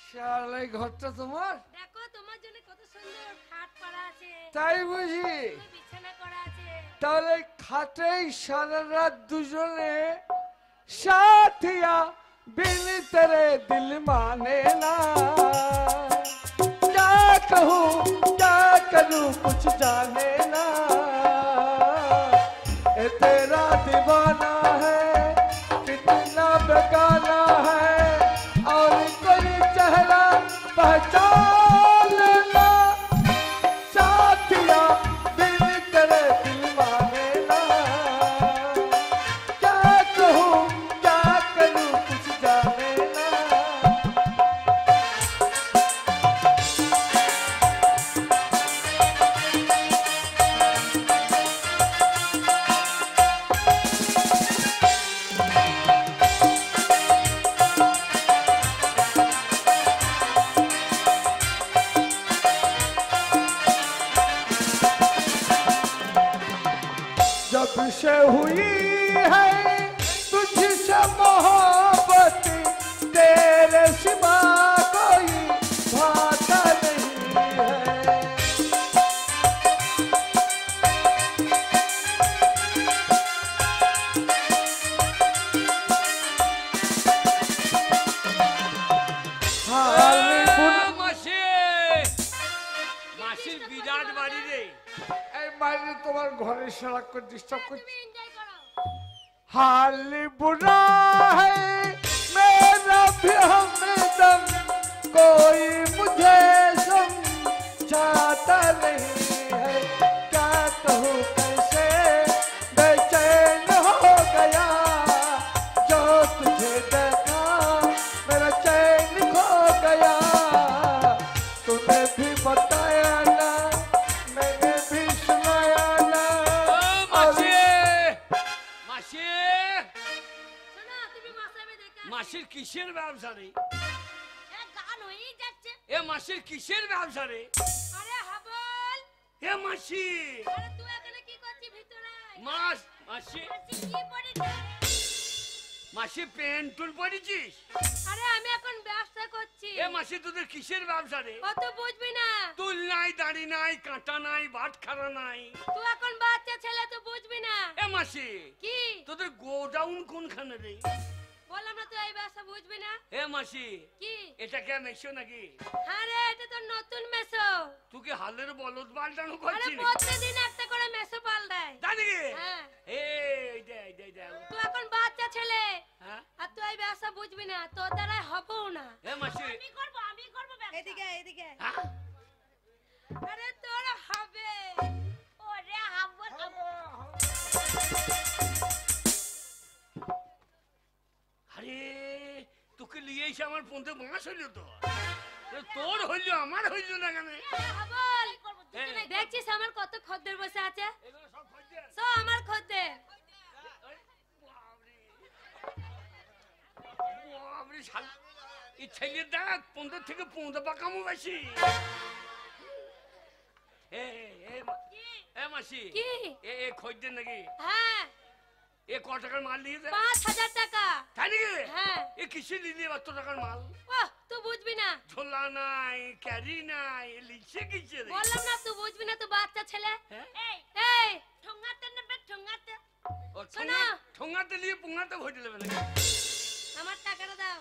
শালা এই ঘরটা তোমার? দেখো তোমার জন্য কত সুন্দর খাট পাড়া আছে, তাই বুঝি? বিছানা করা আছে। তাহলে খাটেই সারা রাত দুজনে সাথিয়া बिन तेरे दिल माने ना क्या कहूँ क्या करूँ कुछ जाने ना ए तेरा दीवाना है कितना बेगाना है और कोई चेहरा पहचान ना साथिया बिन तेरे दिल माने ना क्या कहूँ क्या करूँ कुछ जाने ना जब से हुई है तुझसे मोहब्बत तेरे सिवा कोई भाता नहीं है हाल बुन- মাসি মাসির বিরাট বাড়ি রে। এই বাইরে তোমার ঘরে সারাক্ষণ ডিস্টার্ব করছে তুমি এনজয় করো। हाल बुरा है मेरा भी हमदम कोई मुझे समझाता नहीं है क्या कहूँ कैसे बेचैन हो गया जो तुझे देखा मेरा चैन खो गया तूने भी बताया ना मैंने भी सुनाया ना ও মাসি মাসি শোনো, তুমি মাসাবে দেখা। মাসির কিসের ব্যবসা রে? গান হয়েই যাচ্ছে। এ মাসির কিসের ব্যবসা রে? আরে হাবল, এ মাসি আরে তুই এখানে কি করছিস ভিতরে? মাস মাসি মাসি কি পড়েছিস? মাসি প্যান্ট টুল পরেছিস? আরে আমি এখন ব্যবসা করছি। এ মাসি তোদের কিসের ব্যবসা রে? কত বুঝবি না? তুল নাই দাড়ি নাই কাঁটা নাই বাট খারা নাই। তুই এখন বাচ্চা ছেলে, তো বুঝবি না। এ মাসি কি তোদের গোডাউন কোনখানে রে? বললাম না, তুই এই ব্যবসা বুঝবি না। এ মাসি কি? এটা কে মেশো নাকি? আরে এটা তো নতুন মেসো। তুই কি হালের বলদ পাল্টানো আরে করছিস? প্রতিদিন একটা করে মেসো পাল্টায়। জানি কি? হ্যাঁ, এই দে দে তুই এখন বাচ্চা ছেলে, হ্যাঁ আর তুই এই ব্যবসা বুঝবি না, তোর দ্বারাই হবেও না। এ মাসি আমি করব ব্যবসা। এদিকে এদিকে। হ্যাঁ? আরে তোর হবে। ওরে হাবল। আরে তোকে নিয়ে এসে আমার পন্থে মাস হইল তো। তোর হইল আমার হইল না কেন? হাবল, দেখছিস আমার কত খদ্দের বসে আছে? এগুলো সব খদ্দের। সব আমার খদ্দের। বাবরে শাল এই ছেলের দেখ 15 থেকে 15 পাকামো বেশি। এ মাসি কি? এ খদ্দের নাকি? হ্যাঁ, এ ক টাকার মাল নিয়ে যায়? 5000 টাকা। তাই নাকি? হ্যাঁ। এ কিসে নিলি এত টাকার মাল? ওহ, তুই বুঝবি না। ঝোলা নাই ক্যারি নাই লিখছে কিসে রে? বললাম না, তুই বুঝবি না, তুই বাচ্চা ছেলে। হ্যাঁ? এই ঠোঙাতে নেবে, ঠোঙাতে। ও শোনো। ঠোঙাতে নিয়ে পুঙাতে ভরে দেবে নাকি? আমার টাকাটা দাও।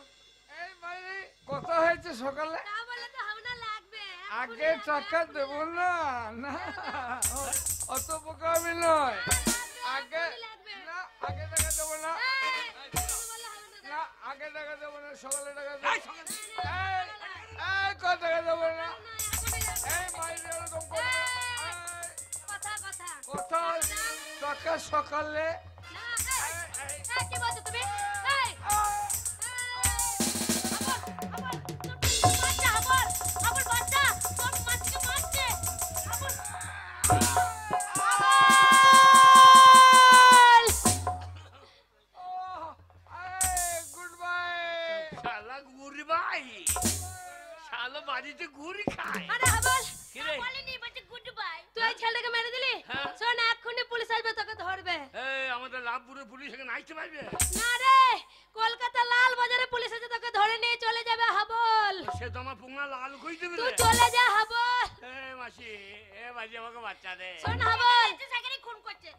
এই বাইরে কথা হয়েছে সকালে তা বলে তো হবে না, লাগবে। আগে টাকা দেব না না অত বোকা আমি নয় আগে লাগবে। না আগে টাকা দেবো না এই, বলে হবে না। না আগে টাকা দেবো না সকালে টাকা এই দেবো সকালে- এই কত টাকা দেবো না না, এই মাইরে এরকম করে। এই, কথা কথা কোথায় তোকে সকালে না এই কি বলছো তুমি এই বাচ্চা আবার বাচ্চা তোর মাছকে মারছে গুড বাই। শালা গুড়ি ভাই, শালা বাড়িতে গুড়ি খায়। আরে আবার কি রে? বলিনি বলছে গুড বাই তুই এই ছেলেটাকে মেরে দিলি হ্যাঁ। শোন এক্ষুনি পুলিশ আসবে তোকে ধরবে এই আমাদের লাভপুরের পুলিশ এখানে আসতে পারবে? না রে কলকাতা লাল বাজারে পুলিশ এসে তোকে ধরে নিয়ে চলে যাবে হাবল সে তো আমার পুঙ্গা লাল কই দেবে তুই রে। চলে যা হাবল মাসি, মাসি আমাকে বাচ্চা দে। শোন হাবল সেখানে খুন করছে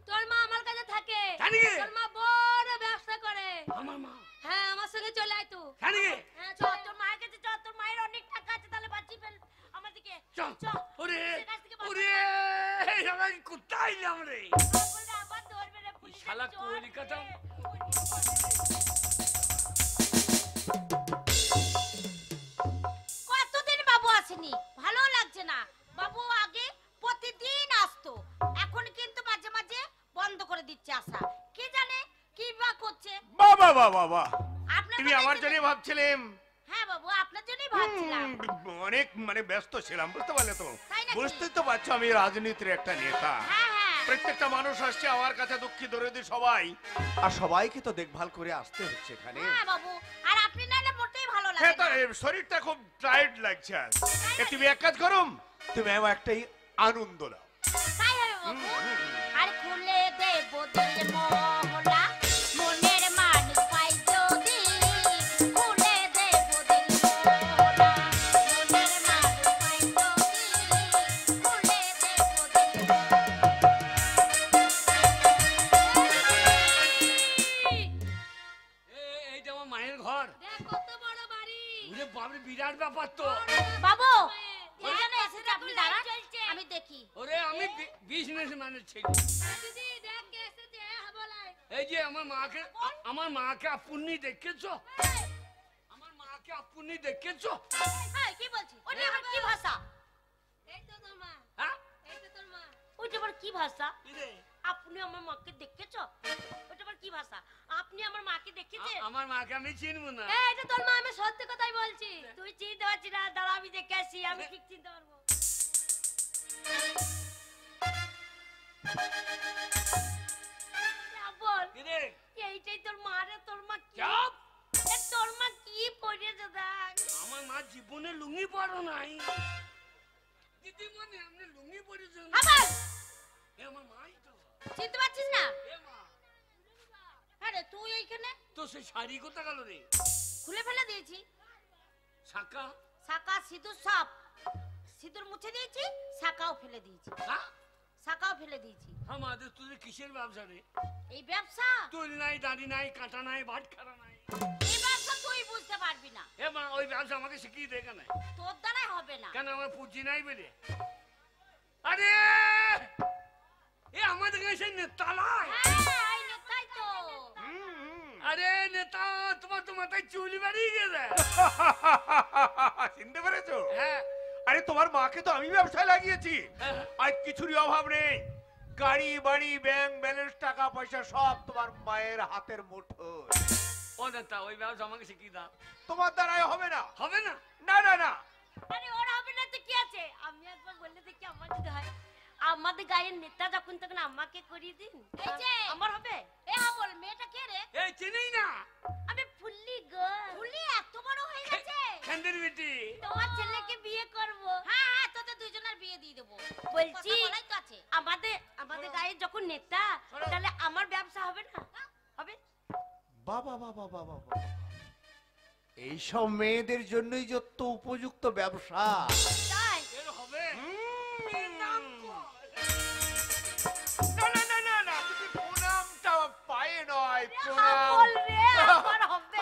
তোর মা আমার কাছে থাকে জানি কি? তোর মা বড় ব্যবসা করে আমার মা হ্যাঁ আমার সঙ্গে চলে আয় তুই জানি কি? হ্যাঁ চল তোর মায়ের কাছে চল তোর মায়ের অনেক টাকা আছে তাহলে বাঁচিয়ে ফেল আমার দিকে চল। চল ওরে সে কাছ থেকে বাঁচা। ওরে এই শালা কোথায় এলাম রে? বলে আবার ধরবে রে পুলিশ শালা কলিকাতা। কতদিন বাবু আসেনি ভালো লাগছে না বাবু আগে প্রতিদিন আসতো এখন কিন্তু মাঝে মাঝে বন্ধ করে দিচ্ছে আসা কে জানে কি বা করছে বাবা বাবা বাবা আপনার তুমি কথা আমার কি- জন্য ভাবছিলাম হ্যাঁ বাবু আপনার জন্যই ভাবছিলাম অনেক ব্যস্ত ছিলাম, বুঝতে পারলে তো? তাই নাকি? বুঝতেই তো পারছো আমি রাজনীতির একটা নেতা। হ্যাঁ হ্যাঁ প্রত্যেকটা মানুষ আসছে আমার কাছে, দুঃখী দরিদ্র সবাই, আর সবাইকে তো দেখভাল করে আসতে হচ্ছে এখানে। হ্যাঁ বাবু আর আপনি না না মোটেই ভালো লাগে হ্যাঁ, তো না। শরীরটা খুব টায়ার্ড লাগছে আজ। তুমি এক কাজ করো, তুমি আমার একটাই আনন্দ দাও। তাই হবে বাবু আর খুলে দেব দিল মোহনা মনের মানুষ পাই যদি খুলে দেব দিল মোহনা মনের মানুষ পাই যদি খুলে দেব দিল এইটা আমার মায়ের ঘর। দেখ কত বড় বাড়ি ওরে বাপরে বিরাট ব্যাপার তো। বাবু এখানে এসেছে আপনি দাঁড়ান আমি দেখি ওরে আমি বিজনেস ম্যানের ছেলে। দিদি দেখ কে এসেছে হাবলায় এই যে আমার মাকে আপনি দেখেছো? আমার মাকে আপনি দেখেছো? হ্যাঁ কি বলছিস ওটা আবার কি ভাষা এই তো তোর মা হ্যাঁ? এই তো তোর মা ওটা আবার কি ভাষা কি রে? আপনি আমার মাকে দেখেছো ওটা আবার কি ভাষা আপনি আমার মাকে দেখেছেন আমার মাকে আমি চিনবো না। এই এটা তোর মা আমি সত্যি কথাই বলছি তুই চিনতে পারছিস না দাঁড়া আমি দেখে আসি আমি ঠিক চিনতে পারবো যা বল কি রে? এইটাই তোর মা রে তোর মা কি চাপ! এ তোর মা কি পড়েছে দেখ আমার মা জীবনে লুঙ্গি পরো নাই। দিদিমণি আপনি লুঙ্গি পরেছেন? আবার এ আমার মাই তো। চিনতে পারছিস না এ মা, আরে তুই এইখানে তো সে শাড়ি কোথা গেল রে? খুলে ফেলে দিয়েছি শাখা? শাকা সিঁদুর সব সিঁদুর মুছে দিয়েছি শাকাও ফেলে দিয়েছি হ্যাঁ? শাকাও ফেলে দিয়েছি আমাদের তোদের কিসের ব্যবসা রে? এই ব্যবসা তুল নাই, দাড়ি নাই, কাঁটা নাই, ভাট খারা নাই। এই ব্যবসা তুই বুঝতে পারবি না এ মা ওই ব্যবসা আমাকে শিখিয়ে দে কেন? তোর দ্বারাই হবে না কেন আমার পুঁজি নাই বলে? আরে এ আমাদের কাছে নেতালায়। হ্যাঁ এই নেতাই তো আরে নেতা, তোমার তো মাথায় চুল বেরিয়ে গেছে। চিনতে পেরেছো? হ্যাঁ আরে তোমার মাকে তো আমি ব্যবসায় লাগিয়েছি, হ্যাঁ। আর কিছুরই অভাব নেই। গাড়ি বাড়ি ব্যাংক ব্যালেন্স টাকা পয়সা সব তোমার মায়ের হাতের মুঠোয়। ও নেতা ওই ব্যবসা আমাকে শিখিয়ে দাও। তোমার দ্বারাই হবে না। হবে না? না না না, আরে ওর হবে না তো কি আছে আমি একবার বললে দেখি আমার যদি হয় আমাদের গায়ের নেতা যখন তখন আমাকে করিয়ে দিন এই যে আমার হবে এ বল মেয়েটা কে রে এই চিনি না। আমি ফুল্লি গো ফুল্লি এত বড় হয়ে গেছে খান্দের বেটি। তোমার ছেলেকে বিয়ে করব হ্যাঁ হ্যাঁ তোদের দুইজনের বিয়ে দিয়ে দেব বলছি আমাদের গায়ে যখন নেতা তাহলে আমার ব্যবসা হবে না হবে বাবা বাবা বাবা বাবা, এইসব মেয়েদের জন্যই যত উপযুক্ত ব্যবসা। তাই এর হবে? না না না না না, তুমি প্রণামটা পায়ে নয়, প্রণাম। বল রে আমার হবে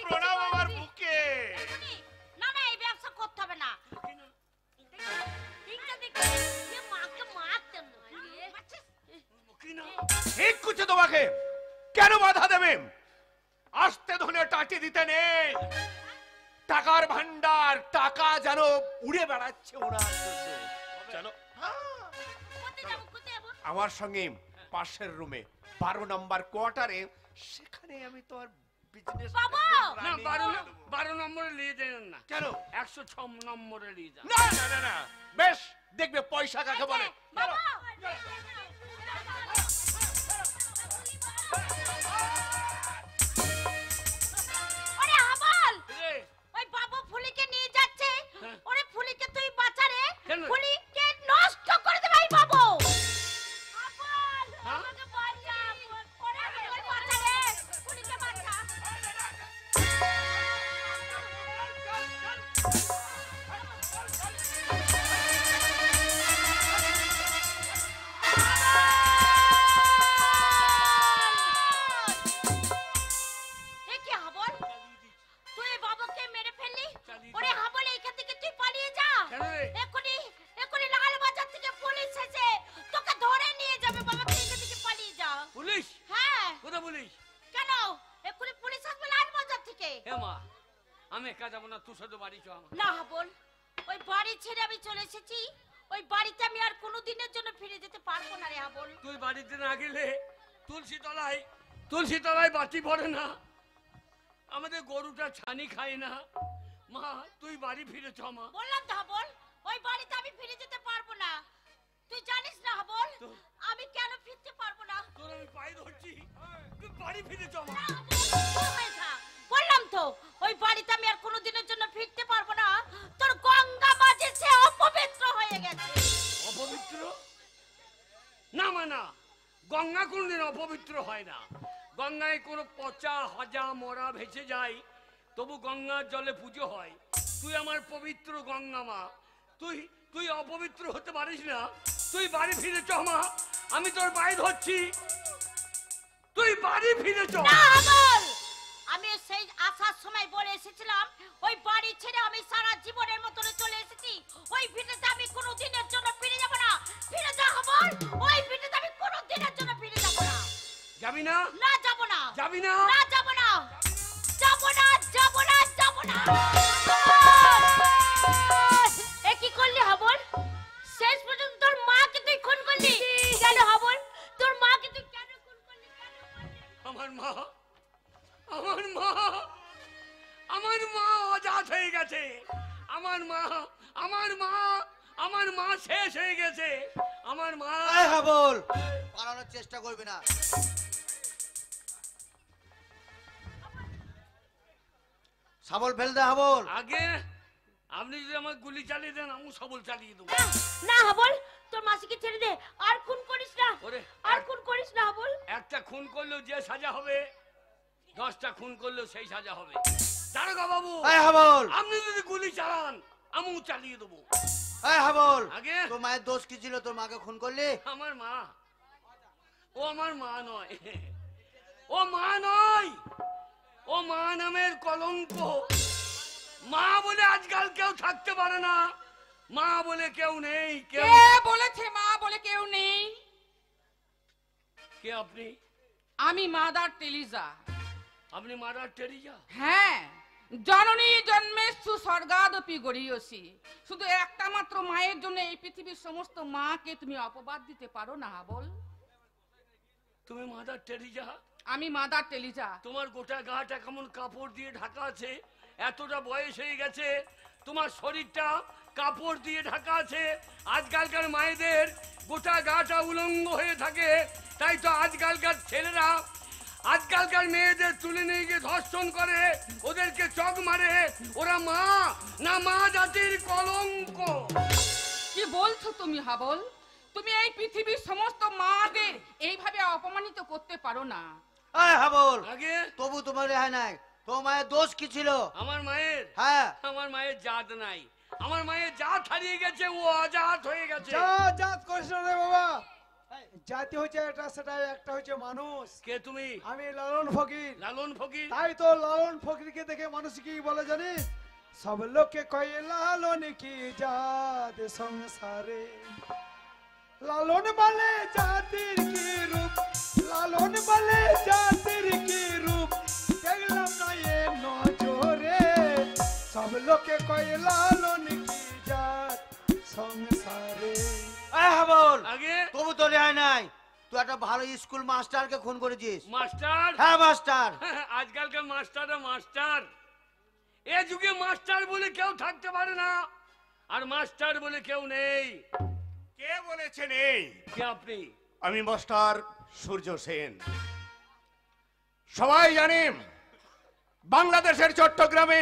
প্রণাম আমার বুকে। না না এই ব্যবসা করতে হবে না ঠিকটা দেখি এ মাকে মারতে কি না? ঠিক করছে তোমাকে, কেন বাধা দেবে? আসতে ধনে টাটি দিতে নেই। টাকার ভান্ডার, টাকা যেন উড়ে বেড়াচ্ছে ওনার জন্য। চলো আমার সঙ্গে পাশের রুমে 12 নম্বর কোয়ার্টারে, সেখানে আমি তো আর বিজনেস না 12 নম্বরে নিয়ে যান না। কেন? 106 নম্বরে নিয়ে যান। না না না না, বেশ দেখবে পয়সা কাকে বলে। ওরে হাবল, রে, ওই বাবু ফুলিকে নিয়ে যাচ্ছে। ওরে ফুলিকে তুই বাঁচা রে, কেন? ফুলিকে নষ্ট করে দেবে এই বাবু। হাবল, হ্যাঁ? আমাকে বাঁচা। ওরে তুই বাঁচা রে, ফুলিকে বাঁচা। এ কি হাবল? তুই এই বাবুকে মেরে ফেললি? ওরে হাবল, এইখান থেকে তুই পালিয়ে যা। কেন রে? এক্ষুনি লাল বাজার থেকে পুলিশ এসে তোকে ধরে নিয়ে যাবে। বাবাকে এইখান থেকে পালিয়ে যা। পুলিশ? হ্যাঁ। কোথা পুলিশ? কেন? এক্ষুনি পুলিশ আসবে লাল বাজার থেকে। হে মা, আমি একা যাবো না, তুই শুধু বাড়ি চল আমার। না হাবল, ওই বাড়ি ছেড়ে আমি চলে এসেছি। ওই বাড়িতে আমি আর কোনো দিনের জন্য ফিরে যেতে পারবো না রে হাবল। তুই বাড়িতে না গেলে তুলসী তলায় বাতি পড়ে না, আমাদের গরুটা ছানি খায় না। মা তুই বাড়ি ফিরে চ মা। বললাম তো হাবল, ওই বাড়িতে আমি ফিরে যেতে পারবো না। তুই জানিস না হাবল, আমি কেন ফিরতে পারবো না? তোর আমি পায়ে ধরছি, তুই বাড়ি ফিরে চ মা। না, হাবল, চুপ হয়ে যা। বললাম তো ওই বাড়িতে আমি আর কোনো দিনের জন্য ফিরতে পারবো না। তোর গঙ্গা মাঝে সে অপবিত্র হয়ে গেছে। অপবিত্র? না মা না, গঙ্গা কোনদিন অপবিত্র হয় না। গঙ্গায় কোনো পচা হজা মরা ভেসে যায়, তবু গঙ্গার জলে পুজো হয়। তুই আমার পবিত্র গঙ্গা মা, তুই অপবিত্র হতে পারিস না। তুই বাড়ি ফিরে চ মা, আমি তোর পায়ে ধরছি, তুই বাড়ি ফিরে চ। না হাবল, আমি সেই আসার সময় বলে এসেছিলাম ওই বাড়ি ছেড়ে আমি সারা জীবনের মতন চলে এসেছি। ওই ভিটেতে আমি কোনো দিনের জন্য ফিরে যাব না। ফিরে যা হাবল, ওই ভিটেতে আমি কোনো দিনের জন্য ফিরে যাব না। যাবি না? না যাব না। যাবি না? না যাব না। যাব না, যাব না, যাব না। এ কি করলি হাবল? শেষ পর্যন্ত তোর মাকে তুই খুন করলি কেন হাবল? তোর মাকে তুই কেন খুন করলি? আমার মা অজাত হয়ে গেছে। আমার মা শেষ হয়ে গেছে। আমার মা। এই হাবল, পালানোর চেষ্টা করবি না। শাবল ফেল দে হাবল। আগে আপনি যদি আমার গুলি চালিয়ে দেন, আমি সবল চালিয়ে দেবো। না হাবল, তোর মাসিকে ছেড়ে দে। আর খুন করিস না। ওরে, আর খুন করিস না হাবল। একটা খুন করলেও যে সাজা হবে, 10টা খুন করলেও সেই সাজা হবে। দারোগা বাবু, এই হাবল, আপনি যদি গুলি চালান, আমিও চালিয়ে দেবো। এই হাবল, আগে তোর মায়ের দোষ কি ছিল? তোর মাকে খুন করলি? আমার মা, ও আমার মা নয়, ও মা নয়, ও মা নামের কলঙ্ক। মা বলে আজকাল কেউ থাকতে পারে না। মা বলে কেউ নেই। কে বলেছে মা বলে কেউ নেই? কে আপনি? আমি মাদার টেরিজা। আপনি মাদার টেরিজা? হ্যাঁ, জননী জন্মেষু স্বর্গাদপি গরীয়সী। শুধু একটা মাত্র মায়ের জন্য এই পৃথিবীর সমস্ত মাকে তুমি অপবাদ দিতে পারো না হাবল? তুমি মাদার টেরিজা? আমি মাদার টেরিজা। তোমার গোটা গাটা কেমন কাপড় দিয়ে ঢাকা আছে। এতটা বয়স হয়ে গেছে, তোমার শরীরটা কাপড় দিয়ে ঢাকা আছে। আজকালকার মায়েদের গোটা গাটা উলঙ্গ হয়ে থাকে। তাই তো আজকালকার ছেলেরা আজকালকার মেয়েদের তুলে নিয়ে গিয়ে ধর্ষণ করে, ওদেরকে চক মারে। ওরা মা না, মা জাতির কলঙ্ক। কি বলছো তুমি হাবল? তুমি এই পৃথিবীর সমস্ত মাদের এইভাবে অপমানিত করতে পারো না। এই হাবল, আগে তবু তোমার রেহাই নাই। তোর মায়ের দোষ কি ছিল? আমার মায়ের? হ্যাঁ, আমার মায়ের জাত নাই। আমার মায়ের জাত হারিয়ে গেছে, ও অজাত হয়ে গেছে। জাত করিস না রে বাবা। জাতি হচ্ছে এটা, সেটা একটা হচ্ছে মানুষ। কে তুমি? আমি লালন ফকির। লালন ফকির? তাই তো লালন ফকিরকে দেখে মানুষ কি বলে জানিস? সব লোককে কয়ে লালন কি জাত সংসারে। লালন বলে জাতির কি রূপ, লালন বলে জাতির কি রূপ, দেখলাম না এ নজরে। সব লোকে কয় লালন কি জাত সংসারে। বল আগে তবু তো রেহাই নাই, তুই একটা ভালো স্কুল মাস্টারকে খুন করেছিস। মাস্টার হ্যাঁ মাস্টার। আজকালকার মাস্টাররা মাস্টার, এ যুগে মাস্টার বলে কেউ থাকতে পারে না, আর মাস্টার বলে কেউ নেই। কে বলেছে নেই? কে আপনি? আমি মাস্টার সূর্য সেন। সবাই জানে বাংলাদেশের চট্টগ্রামে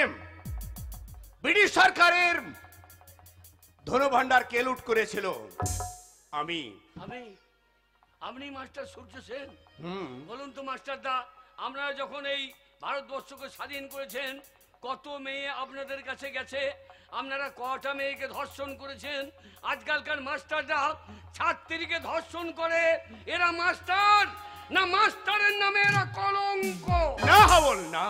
ব্রিটিশ সরকারের ধনভাণ্ডার কে লুট করেছিল? আমি। আপনি মাস্টার সূর্য সেন? বলুন তো মাস্টার দা, আপনারা যখন এই ভারতবর্ষকে স্বাধীন করেছেন কত মেয়ে আপনাদের কাছে গেছে, আপনারা কটা মেয়েকে ধর্ষণ করেছেন? আজকালকার মাস্টাররা ছাত্রীকে ধর্ষণ করে, এরা মাস্টার না মাস্টারের নামে এরা কলঙ্ক? না হাবল না,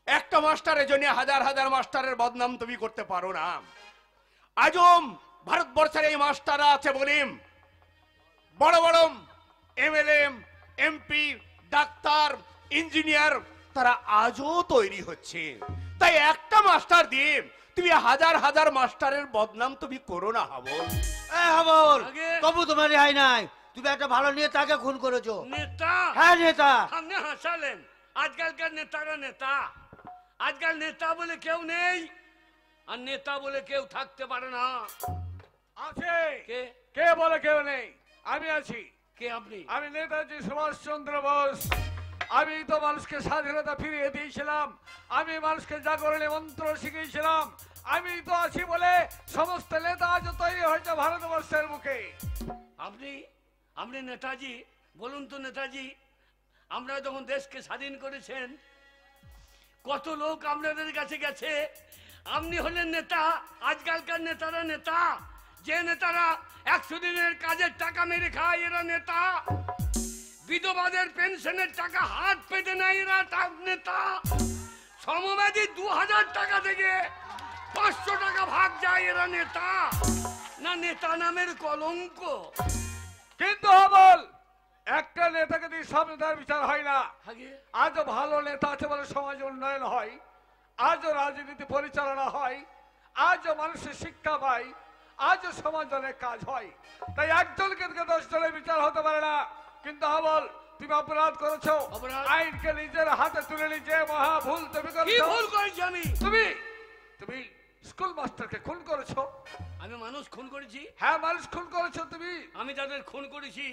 একটা মাস্টারের জন্য হাজার হাজার মাস্টারের বদনাম তুমি করতে পারো না। আজও ভারতবর্ষের এই মাস্টাররা আছে বলে বড় বড় এমএলএ, এমপি, ডাক্তার, ইঞ্জিনিয়ার তারা আজও তৈরি হচ্ছে। তাই একটা মাস্টার দিয়ে তুমি হাজার হাজার মাস্টারের বদনাম তুমি করো না হাবল। হাবল তবু তোমার রেহাই নাই, তুমি একটা ভালো নেতাকে খুন করেছো। নেতা? হ্যাঁ নেতা। আপনি হাসালেন, আজকালকার নেতারা নেতা, আজকাল নেতা বলে কেউ নেই, আর নেতা বলে কেউ থাকতে পারে না। আছে। কে? কে বলে কেউ নেই? আমি আছি। কে আপনি? আমি নেতাজি সুভাষচন্দ্র বোস। আমি তো মানুষকে স্বাধীনতা ফিরিয়ে দিয়েছিলাম, আমি মানুষকে জাগরণে মন্ত্র শিখিয়েছিলাম। আমি তো আছি বলে সমস্ত নেতা আজ তৈরি হয়েছে ভারতবর্ষের বুকে। আপনি আপনি নেতাজি? বলুন তো নেতাজি, আমরা যখন দেশকে স্বাধীন করেছেন কত লোক আপনাদের কাছে গেছে, আপনি হলেন নেতা। আজকালকার নেতারা নেতা, যে নেতারা 100 দিনের কাজের টাকা মেরে খায় এরা নেতা, বিধবাদের পেনশনের টাকা হাত পেতে নেয় এরা নেতা, সমব্যাধি 2000 টাকা থেকে 500 টাকা ভাগ যায় এরা নেতা। না নেতা নামের কলঙ্ক? কিন্তু বল, একটা নেতাকে দিয়ে সব নেতার বিচার হয় না। আজও ভালো নেতা আছে বলে সমাজ উন্নয়ন হয়, আজও রাজনীতি পরিচালনা হয়, আজও মানুষের শিক্ষা পায়, আজও সমাজ অনেক কাজ হয়। তাই একজনকে 10 জনের বিচার হতে পারে না। কিন্তু বল, তুমি অপরাধ করেছো, আইনকে নিজের হাতে তুলে নিয়ে মহা ভুল তুমি করেছো। কি ভুল করেছি আমি? তুমি স্কুল মাস্টারকে খুন করেছো। আমি মানুষ খুন করেছি? হ্যাঁ মানুষ খুন করেছো তুমি। আমি যাদের খুন করেছি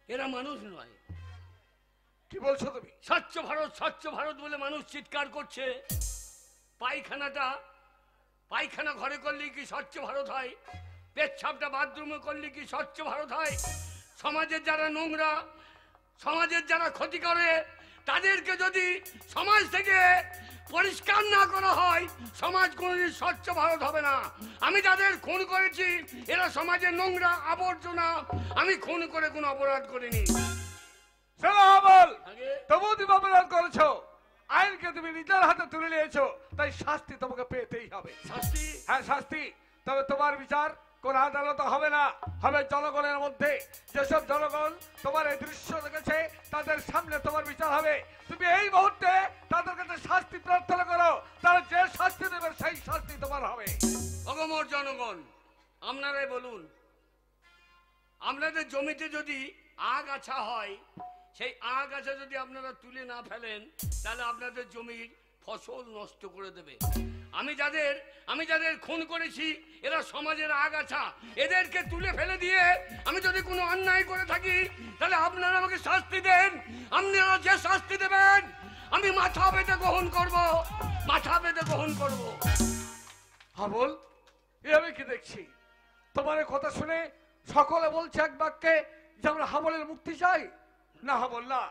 এরা মানুষ নয়। কি বলছো তুমি? স্বচ্ছ ভারত স্বচ্ছ ভারত বলে মানুষ চিৎকার করছে, পায়খানা ঘরে করলে কি স্বচ্ছ ভারত হয়? পেচ্ছাপটা বাথরুমে করলে কি স্বচ্ছ ভারত হয়? সমাজের যারা নোংরা, সমাজের যারা ক্ষতি করে তাদেরকে যদি সমাজ থেকে পরিষ্কার না করা হয় সমাজ কোনোদিন স্বচ্ছ ভারত হবে না। আমি যাদের খুন করেছি এরা সমাজের নোংরা আবর্জনা, আমি খুন করে কোনো অপরাধ করিনি। তবু তুমি অপরাধ করেছো, আইনকে তুমি নিজের হাতে তুলে নিয়েছো, তাই শাস্তি তোমাকে পেতেই হবে। শাস্তি? হ্যাঁ শাস্তি। তবে তোমার বিচার কোন আদালত হবে না, হবে জনগণের মধ্যে। যেসব জনগণ তোমার এই দৃশ্য দেখেছে তাদের সামনে তোমার বিচার হবে। তুমি এই মুহূর্তে তাদের কাছে শাস্তি প্রার্থনা করো, তারা যে শাস্তি দেবে সেই শাস্তি তোমার হবে। অগমর জনগণ, আপনারাই বলুন, আপনাদের জমিতে যদি আগাছা হয়, সেই আগাছা যদি আপনারা তুলে না ফেলেন তাহলে আপনাদের জমির ফসল নষ্ট করে দেবে। আমি যাদের খুন করেছি এরা সমাজের আগাছা, এদেরকে তুলে ফেলে দিয়ে আমি যদি কোনো অন্যায় করে থাকি তাহলে আপনারা আমাকে শাস্তি দেন। আপনারা যে শাস্তি দেবেন আমি মাথা পেতে গ্রহণ করব, মাথা পেতে গ্রহণ করব। হাবল, এ আমি কি দেখছি? তোমার কথা শুনে সকলে বলছে এক বাক্যে যে আমরা হাবলের মুক্তি চাই। না হাবল না,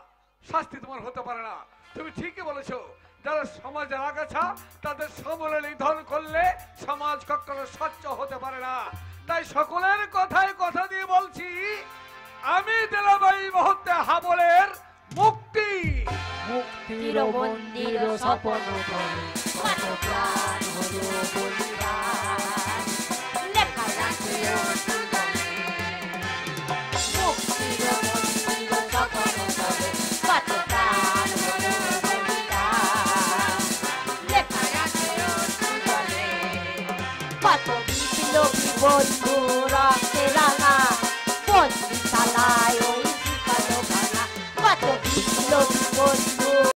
শাস্তি তোমার হতে পারে না। তুমি ঠিকই বলেছো, যারা সমাজের আগাছা তাদের সমূলে নিধন করলে সমাজ কখনো স্বচ্ছ হতে পারে না। তাই সকলের কথায় কথা দিয়ে বলছি, আমি দিলাম এই মুহূর্তে হাবলের মুক্তি। মুক্তির মন্দির স্বপ্ন করে কত প্রাণ হলো বলিদান, লেখা আছে মুক্তির মন্দির স্বপ্ন করে কত প্রাণ হলো বলিদান, কত বিপ্লবী বন্ধু রক্তে রাঙা